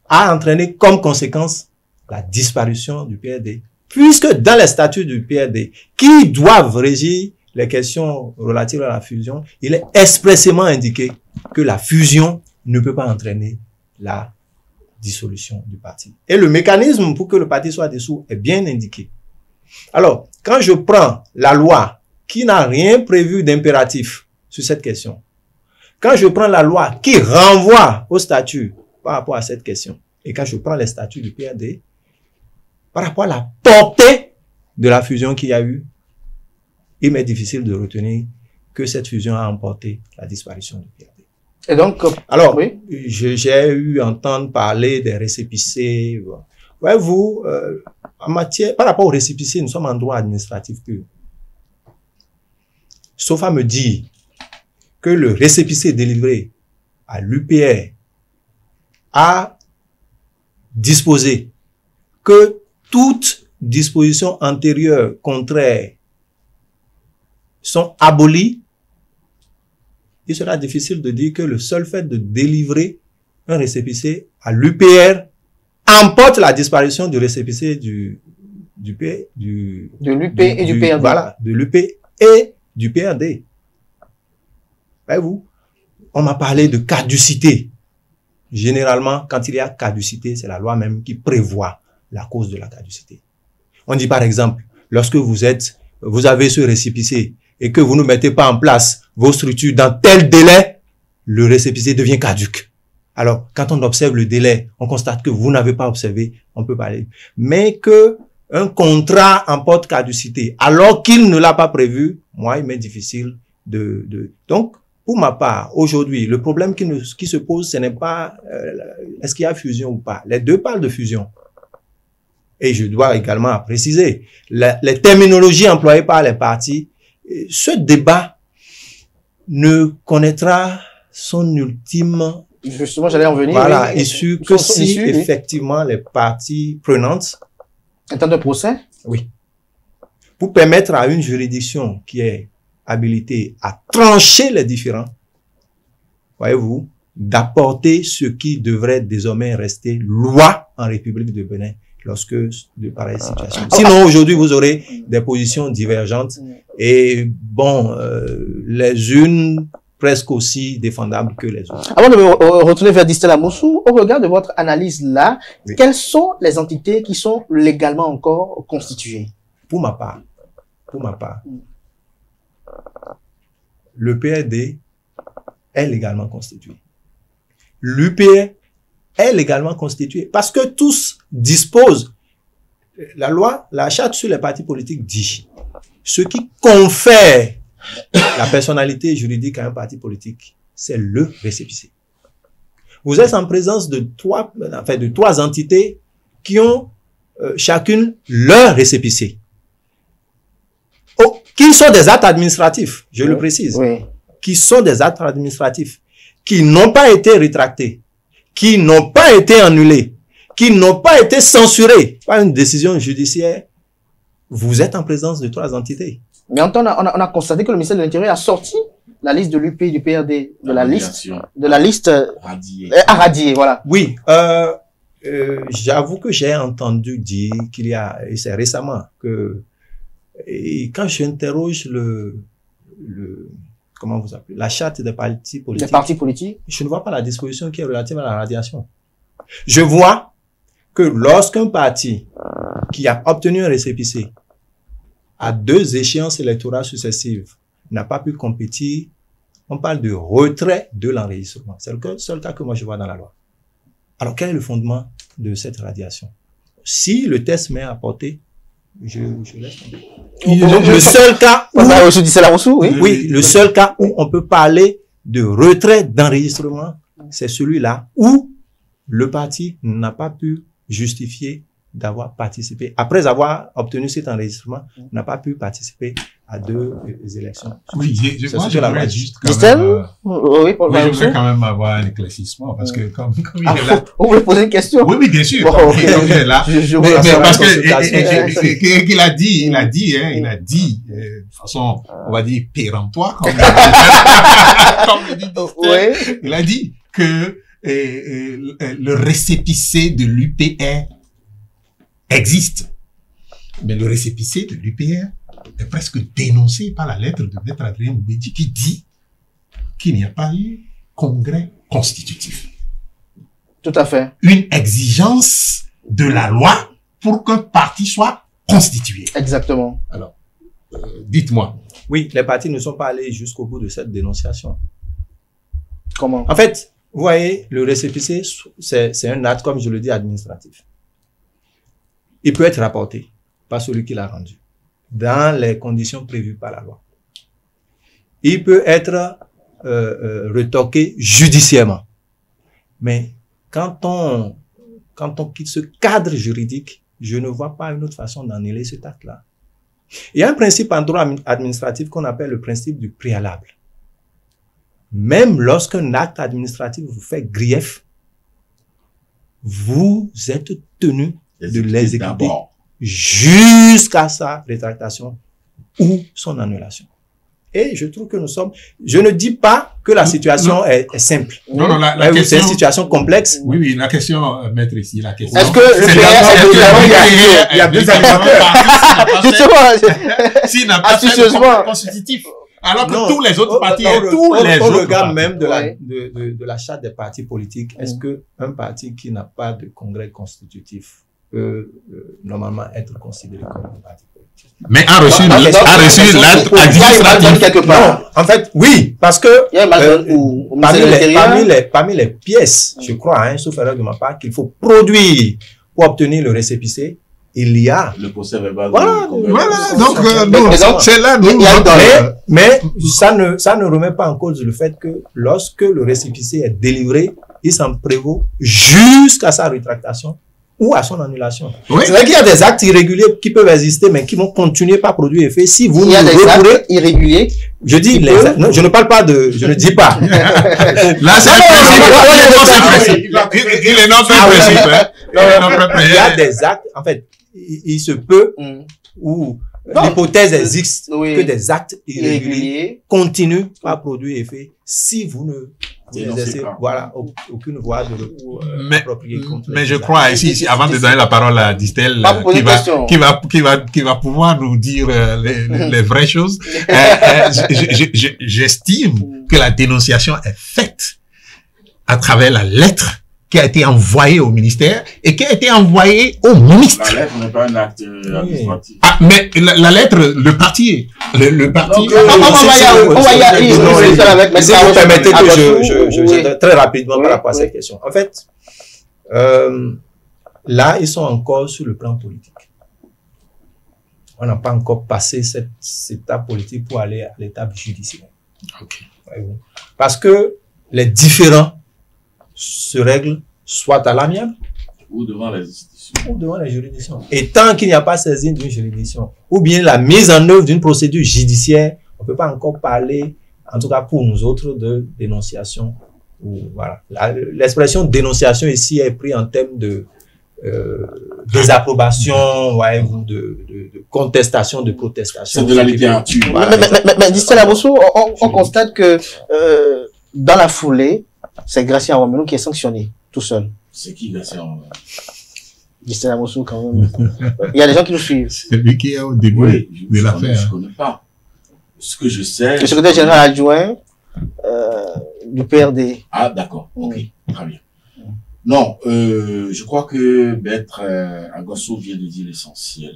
a entraîné comme conséquence la disparition du PRD. Puisque dans les statuts du PRD, qui doivent régir les questions relatives à la fusion, il est expressément indiqué que la fusion ne peut pas entraîner la dissolution du parti. Et le mécanisme pour que le parti soit dissous est bien indiqué. Alors, quand je prends la loi qui n'a rien prévu d'impératif sur cette question, quand je prends la loi qui renvoie au statut par rapport à cette question, et quand je prends les statuts du PRD, par rapport à la portée de la fusion qu'il y a eu, il m'est difficile de retenir que cette fusion a emporté la disparition du PRD. Et donc, alors, oui. J'ai eu à entendre parler des récépissés. Voyez-vous, en matière, par rapport aux récépissés, nous sommes en droit administratif pur. Sauf à me dire que le récépissé délivré à l'UPR a disposé que toute disposition antérieure contraire sont abolies, il sera difficile de dire que le seul fait de délivrer un récépissé à l'UPR emporte la disparition du récépissé de l'UP et du PRD. Voilà, de l'UP et du PRD. Voyez-vous, on m'a parlé de caducité. Généralement, quand il y a caducité, c'est la loi même qui prévoit la cause de la caducité. On dit par exemple, lorsque vous avez ce récépissé et que vous ne mettez pas en place vos structures dans tel délai, le récépissé devient caduc. Alors, quand on observe le délai, on constate que vous n'avez pas observé, on peut parler. Mais que un contrat emporte caducité, alors qu'il ne l'a pas prévu, moi, il m'est difficile Donc, pour ma part, aujourd'hui, le problème qui se pose, ce n'est pas est-ce qu'il y a fusion ou pas. Les deux parlent de fusion. Et je dois également préciser, les terminologies employées par les partis, ce débat ne connaîtra son ultime... Justement, j'allais en venir. Voilà, issue que si effectivement les parties prenantes... En temps de procès? Oui. Pour permettre à une juridiction qui est habilitée à trancher les différends, voyez-vous, d'apporter ce qui devrait désormais rester loi en République de Bénin lorsque de pareilles situations. Sinon, aujourd'hui, vous aurez des positions divergentes et bon, les unes presque aussi défendables que les autres. Avant de me retourner vers Distel Amoussou, au regard de votre analyse là, oui, quelles sont les entités qui sont légalement encore constituées? Pour ma part, le PRD est légalement constitué. L'UPR est légalement constitué parce que tous disposent. La loi, la charte sur les partis politiques dit ce qui confère la personnalité juridique à un parti politique, c'est le récépissé. Vous êtes en présence de trois entités qui ont chacune leur récépissé. Qui sont des actes administratifs, je le précise. Oui. Qui sont des actes administratifs, qui n'ont pas été rétractés, qui n'ont pas été annulés, qui n'ont pas été censurés par une décision judiciaire. Vous êtes en présence de trois entités. Mais on a constaté que le ministère de l'Intérieur a sorti la liste de l'UP et du PRD, de la liste radiée, voilà. Oui, j'avoue que j'ai entendu dire qu'il y a, et c'est récemment, que et quand j'interroge comment vous appelez, la charte des partis politiques. Les partis politiques. Je ne vois pas la disposition qui est relative à la radiation. Je vois que lorsqu'un parti qui a obtenu un récépissé à 2 échéances électorales successives n'a pas pu compétir, on parle de retrait de l'enregistrement. C'est le seul cas que moi je vois dans la loi. Alors quel est le fondement de cette radiation? Si le test m'est apporté, je laisse tomber. Le seul cas où, oui, le seul cas où on peut parler de retrait d'enregistrement, c'est celui-là où le parti n'a pas pu justifier d'avoir participé, après avoir obtenu cet enregistrement, n'a pas pu participer à 2 élections. Oui, moi je voudrais juste quand même, je voudrais quand même avoir un éclaircissement parce que comme il est là. Vous voulez poser une question? Oui, bien sûr. Bon, il est là. Mais parce que qu'il a dit, il a dit, de toute façon, on va dire péremptoire, comme le dit Distel. Il a dit que le récépissé de l'UPR existe. Mais le récépissé de l'UPR est presque dénoncé par la lettre de Maître Adrien Moubedi qui dit qu'il n'y a pas eu congrès constitutif. Tout à fait. Une exigence de la loi pour qu'un parti soit constitué. Exactement. Alors, dites-moi. Oui, les partis ne sont pas allés jusqu'au bout de cette dénonciation. Comment? En fait, vous voyez, le récépissé, c'est un acte, comme je le dis, administratif. Il peut être rapporté par celui qui l'a rendu, dans les conditions prévues par la loi. Il peut être retoqué judiciairement. Mais quand on quitte ce cadre juridique, je ne vois pas une autre façon d'annuler cet acte-là. Il y a un principe en droit administratif qu'on appelle le principe du préalable. même lorsqu'un acte administratif vous fait grief, vous êtes tenu de l'exécuter jusqu'à sa rétractation ou son annulation. Et je trouve que nous sommes... Je ne dis pas que la situation est simple. Non, non, la question... C'est une situation complexe. Oui, oui, la question, maître, ici, la question... Est-ce que le PS... Il y a deux alimentaires. Justement, s'il n'a pas fait le constitutif. Alors que tous les autres partis... On regarde même de la charte des partis politiques. Est-ce que un parti qui n'a pas de congrès constitutif peut normalement être considéré comme un parti politique? Mais a reçu l'acte administratif quelque part. Non, en fait, oui, parce que parmi les pièces, je crois, hein, sauf erreur de ma part, qu'il faut produire pour obtenir le récépissé, il y a le procès verbal. Voilà, donc c'est là. Mais ça ne remet pas en cause le fait que lorsque le récépissé est délivré, il s'en prévaut jusqu'à sa rétractation ou à son annulation. Oui. C'est vrai qu'il y a des actes irréguliers qui peuvent exister, mais qui vont continuer par produire effet si vous il y a des actes irréguliers. Je dis non, je ne parle pas de, je ne dis pas. Là, c'est il est non précis. Il y a des actes, en fait, il se peut où l'hypothèse existe que des actes irréguliers continuent par produire effet si vous ne exercez aucune voie de recours appropriée. Mais je crois ici, avant de donner la parole à Distel, qui va pouvoir nous dire les vraies choses, j'estime que la dénonciation est faite à travers la lettre qui a été envoyée au ministère et qui a été envoyée au ministre. La lettre n'est pas un acte administratif. Ah, mais la lettre, le parti. Le parti. On va y aller. Si vous permettez que je très rapidement par rapport à cette question. En fait, là, ils sont encore sur le plan politique. On n'a pas encore passé cette étape politique pour aller à l'étape judiciaire. Okay. Parce que les différends se règlent soit à l'amiable ou devant les institutions ou devant les juridictions. Et tant qu'il n'y a pas saisine d'une juridiction ou bien la mise en œuvre d'une procédure judiciaire, on ne peut pas encore parler, en tout cas pour nous autres, de dénonciation. Voilà. L'expression dénonciation ici est prise en termes de désapprobation, voyez-vous, de contestation, de protestation. C'est de la littérature. Mais Distel Abossou, on constate que dans la foulée, c'est Gratien Romenou qui est sanctionné, tout seul. C'est qui Gratien Romenou? Distel Abossou, quand même. Il y a des gens qui nous suivent. C'est lui qui est au début de l'affaire. Je ne connais pas. Ce que je sais... Le secrétaire général adjoint du PRD. Ah, d'accord. Ok, très bien. Non, je crois que Maître Agasso vient de dire l'essentiel.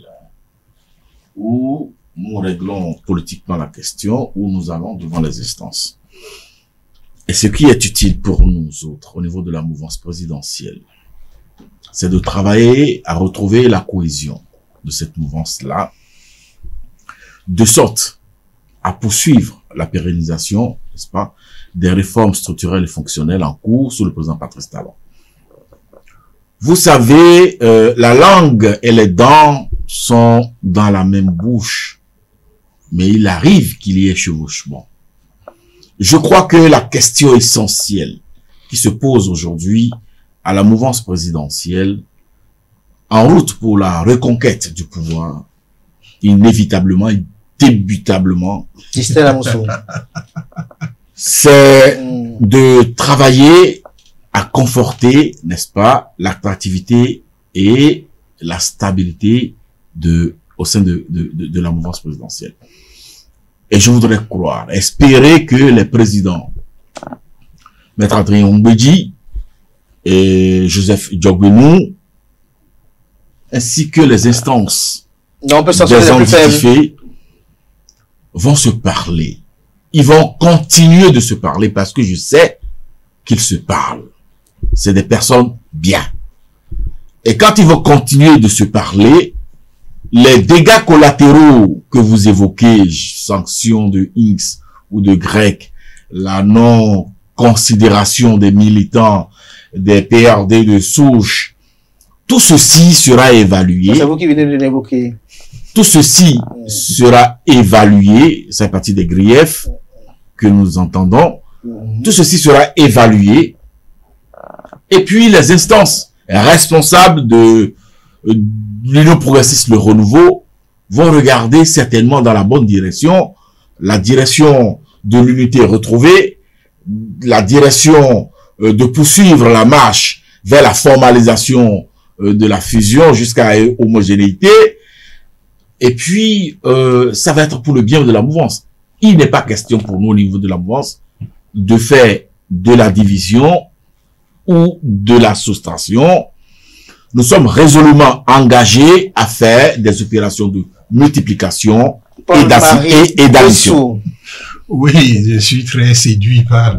Où nous réglons politiquement la question, où nous allons devant les instances. Et ce qui est utile pour nous autres, au niveau de la mouvance présidentielle, c'est de travailler à retrouver la cohésion de cette mouvance-là, de sorte à poursuivre la pérennisation, n'est-ce pas, des réformes structurelles et fonctionnelles en cours sous le président Patrice Talon. Vous savez, la langue et les dents sont dans la même bouche, mais il arrive qu'il y ait chevauchement. Je crois que la question essentielle qui se pose aujourd'hui à la mouvance présidentielle, en route pour la reconquête du pouvoir, inévitablement, indébutablement, c'est de travailler à conforter, n'est-ce pas, l'attractivité et la stabilité au sein de la mouvance présidentielle. Et je voudrais croire, espérer que les présidents, Maître Adrien Ombedji et Joseph Djogbenou, ainsi que les instances des entités vont se parler. Ils vont continuer de se parler parce que je sais qu'ils se parlent. C'est des personnes bien. Et quand ils vont continuer de se parler, les dégâts collatéraux que vous évoquez, sanctions de X ou de Grec, la non-considération des militants, des PRD de souche, tout ceci sera évalué. C'est vous qui venez de l'évoquer. Tout ceci sera évalué, c'est partie des griefs que nous entendons, Tout ceci sera évalué. Et puis, les instances responsables de l'Union progressiste Le Renouveau vont regarder certainement dans la bonne direction, la direction de l'unité retrouvée, la direction de poursuivre la marche vers la formalisation de la fusion jusqu'à homogénéité. Et puis, ça va être pour le bien de la mouvance. Il n'est pas question pour nous au niveau de la mouvance de faire de la division ou de la soustraction. Nous sommes résolument engagés à faire des opérations de multiplication et d'addition. Oui, je suis très séduit par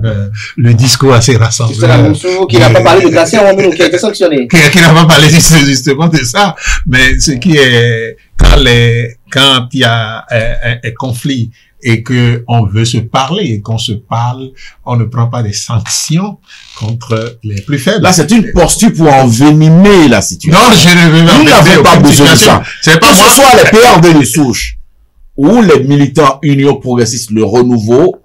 le discours assez rassembleur. Qui n'a pas parlé de Gatien Ouamounou, qui a été sanctionné. Qui n'a pas parlé justement de ça. Mais ce qui est, quand il y a un conflit et que on veut se parler et qu'on se parle, on ne prend pas des sanctions contre les plus faibles. Là, c'est une posture pour envenimer la situation. Non, je ne veux pas. Nous n'avons pas besoin de ça. C'est pas que moi. Ce soit les PRD de souche ou les militants Union progressiste Le Renouveau,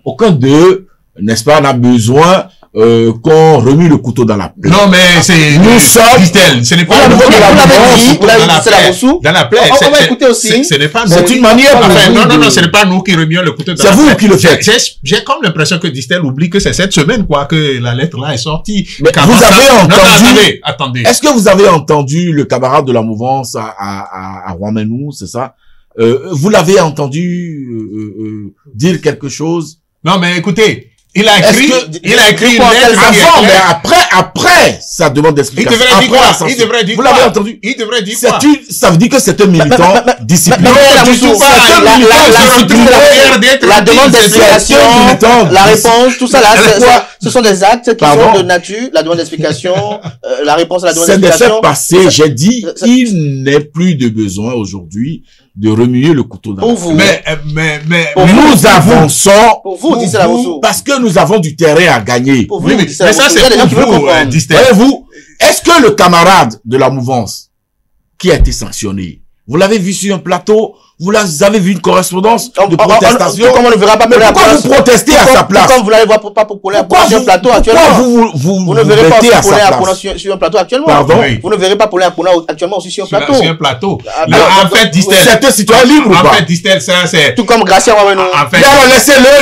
aucun d'eux, n'est-ce pas, n'a besoin qu'on remue le couteau dans la plaie. Non, mais c'est... Nous sommes... Dit-elle, ce n'est pas... Vous l'avez dit, c'est la Moussou. Dans la plaie. On va écouter aussi. Ce n'est pas nous. C'est une manière... Enfin, non, ce n'est pas nous qui remions le couteau dans la plaie. C'est vous qui le faites. J'ai comme l'impression que Distel oublie que c'est cette semaine, quoi, que la lettre là est sortie. Mais vous avez entendu... Non, attendez. Est-ce que vous avez entendu le camarade de la mouvance à Ouamounou, c'est ça? Vous l'avez entendu dire quelque chose? Non, mais écoutez, il a écrit une lettre avant, mais après sa demande d'explication. Il devrait dire Vous l'avez entendu? Il devrait dire quoi? Ça veut dire que c'est un militant discipliné. La demande d'explication, la réponse, tout ça là, ce sont des actes qui sont de nature, la demande d'explication, la réponse à la demande d'explication. C'est des faits passés, j'ai dit, il n'est plus de besoin aujourd'hui de remuer le couteau dans la plaie. Mais nous avançons parce que nous avons du terrain à gagner. Mais ça, c'est pour vous, voyez-vous, est-ce que le camarade de la mouvance qui a été sanctionné, vous l'avez vu sur un plateau, vous avez vu une correspondance de protestation? Comment on ne verra pas pourquoi vous protestez à sa place? Pourquoi vous n'allez pas pour sur un plateau actuellement? Vous ne verrez pas sur un plateau actuellement. Pardon? Vous ne verrez pas pour actuellement aussi sur un plateau. Sur un plateau. En fait, Distel. C'est un citoyen libre ou pas? En fait, Distel, ça, c'est... Tout comme Gracia Ouamounou. En fait...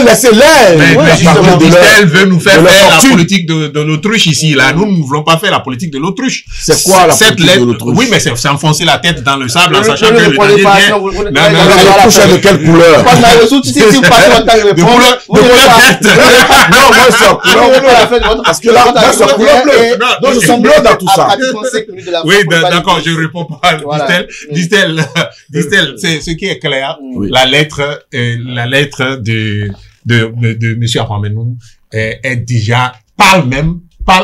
laissez-le. Mais justement, Distel veut nous faire la politique de l'autruche ici, là. Nous ne voulons pas faire la politique de l'autruche. C'est quoi la politique de l'autruche? Oui, mais c'est enfoncer la tête dans le sable en sachant que le dernier vient... L'autruche est de quelle couleur? Si vous passez votre temps de répondre, de couleur verte. Non, moi, c'est en couleur. Parce que là, moi, c'est en couleur bleue. Non, je suis bleu dans tout ça. Oui, d'accord, je réponds pas. Distel, c'est ce qui est clair. La lettre de monsieur Ouamounou est déjà, parle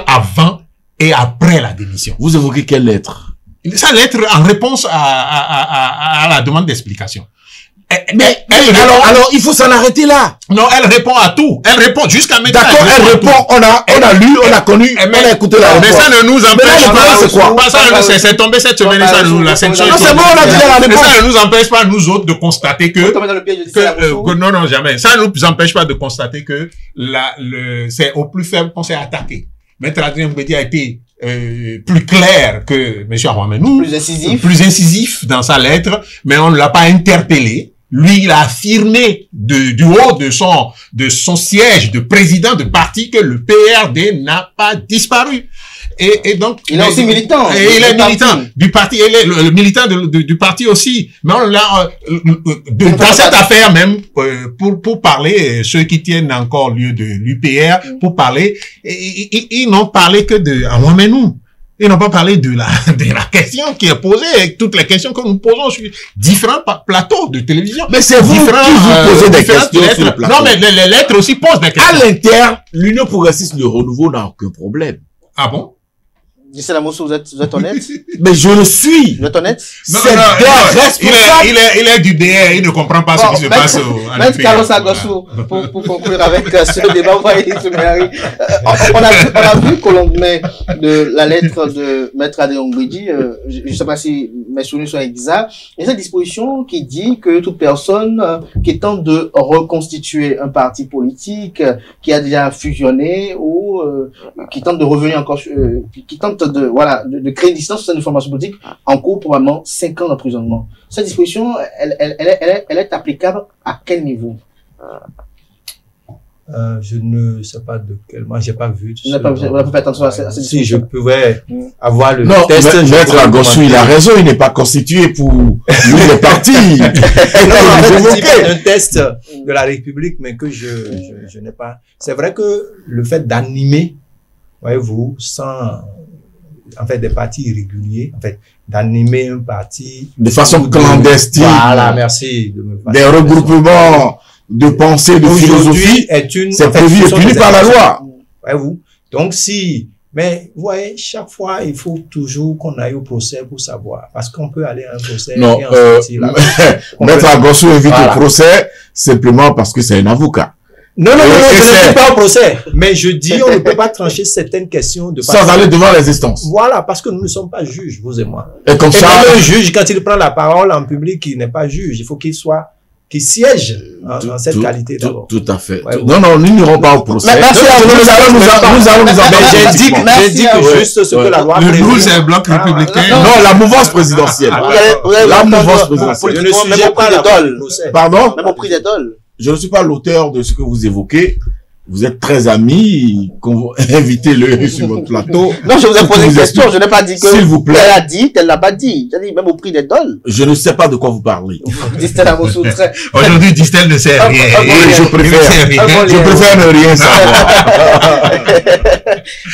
avant et après la démission. Vous évoquez quelle lettre? Sa lettre en réponse à la demande d'explication. Mais alors, il faut s'en arrêter là. Non, elle répond à tout. Elle répond jusqu'à maintenant. D'accord, elle répond. On a lu, on a connu, on a écouté la réponse. Mais ça ne nous empêche pas. C'est quoi? C'est tombé cette semaine, ça nous, la sanction. Non, c'est bon, on a dit la réponse. Mais ça ne nous empêche pas, nous autres, de constater que non, jamais. Ça ne nous empêche pas de constater que c'est au plus faible qu'on s'est attaqué. Maître Adrien Mbedi a été plus clair que M. Ouamounou, plus incisif dans sa lettre, mais on ne l'a pas interpellé. Lui, il a affirmé du haut de son siège de président de parti que le PRD n'a pas disparu. Et donc, il est aussi militant. Et il est militant du parti. Il est le militant du parti aussi. Mais on l'a, dans cette affaire même, pour parler, ceux qui tiennent encore lieu de l'UPR, pour parler, ils n'ont parlé que de Ouamounou. Ils n'ont pas parlé de la question qui est posée, et toutes les questions que nous posons sur différents plateaux de télévision. Mais c'est vous qui vous posez des questions sur le plateau. Non, mais les lettres aussi posent des questions. À l'interne, l'Union progressiste Le Renouveau n'a aucun problème. Ah bon? Distel Moussou, vous êtes honnête? Mais je le suis. Vous êtes honnête? C'est responsable. Il est du BR, il ne comprend pas ce qui se passe à Maître Carlos Agossou, pour conclure avec ce débat, on a vu qu'au lendemain de la lettre de Maître Adrien Mbedi, je ne sais pas si mes souvenirs sont exacts, il y a cette disposition qui dit que toute personne qui tente de reconstituer un parti politique qui a déjà fusionné ou qui tente de revenir encore, qui tente de créer une distance sur cette formation politique, encourt probablement 5 ans d'emprisonnement. Cette disposition, elle est applicable à quel niveau? Je ne sais pas de quel. Moi, j'ai pas vu. On n'a pas fait attention à cette disposition. Si je pouvais avoir le test. Maître Agosou, il a raison, il n'est pas constitué pour lui le parti. C'est un test de la République, mais que je n'ai pas. C'est vrai que le fait d'animer, voyez-vous, en fait, des partis irréguliers, en fait, d'animer un parti de façon clandestine. Voilà, merci. Des regroupements de pensée, de philosophie, c'est prévu et puni par la loi. Voyez-vous. Donc mais vous voyez, chaque fois, il faut toujours qu'on aille au procès pour savoir. Parce qu'on peut aller à un procès. Non, Maître Agosou invite au procès simplement parce que c'est un avocat. Non, je ne suis pas au procès. Mais je dis, on ne peut pas trancher certaines questions sans aller devant les instances. Voilà, parce que nous ne sommes pas juges, vous et moi. Et comme ça. Un juge, quand il prend la parole en public, il n'est pas juge. Il faut qu'il siège en cette qualité d'abord. Tout à fait. Ouais, non, nous n'irons pas au procès. Merci à vous. Nous allons nous en j'indique juste ce que la loi prévoit. Nous, c'est un bloc républicain. Non, la mouvance présidentielle. La mouvance présidentielle. Je ne suis pas la Pardon? Même au prix des dollars. Je ne suis pas l'auteur de ce que vous évoquez. Vous êtes très amis, invitez-le sur votre plateau. Non, je vous ai posé une question, je n'ai pas dit que s'il vous plaît. Elle a dit, elle l'a pas dit. J'ai dit même au prix des dollars. Je ne sais pas de quoi vous parlez. Distel Amosou, aujourd'hui, Distel ne sait rien. Je préfère ne rien savoir.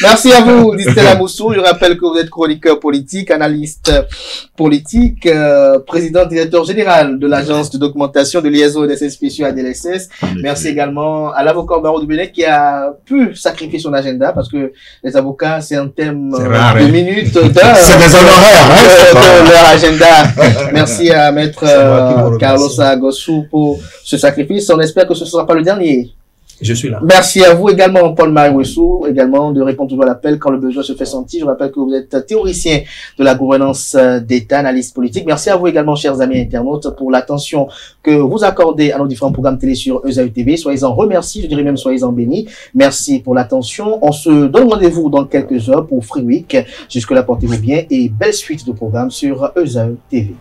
Merci à vous, Distel Amosou. Je rappelle que vous êtes chroniqueur politique, analyste politique, président directeur général de l'agence de documentation de liaison et d'essais spéciaux à DLSS. Merci également à l'avocat Barreau du Bénin qui a pu sacrifier son agenda parce que les avocats, c'est un thème de minutes, d'heures. C'est des honoraires, de leur agenda. Merci à maître Carlos Agosou pour ce sacrifice. On espère que ce ne sera pas le dernier. Je suis là. Merci à vous également, Paul-Marie Ouessou, également de répondre toujours à l'appel quand le besoin se fait sentir. Je rappelle que vous êtes théoricien de la gouvernance d'État, analyste politique. Merci à vous également, chers amis internautes, pour l'attention que vous accordez à nos différents programmes télé sur ESAU TV. Soyez-en remerciés, je dirais même soyez-en bénis. Merci pour l'attention. On se donne rendez-vous dans quelques heures pour Free Week. Jusque-là, portez-vous bien et belle suite de programmes sur ESAU TV.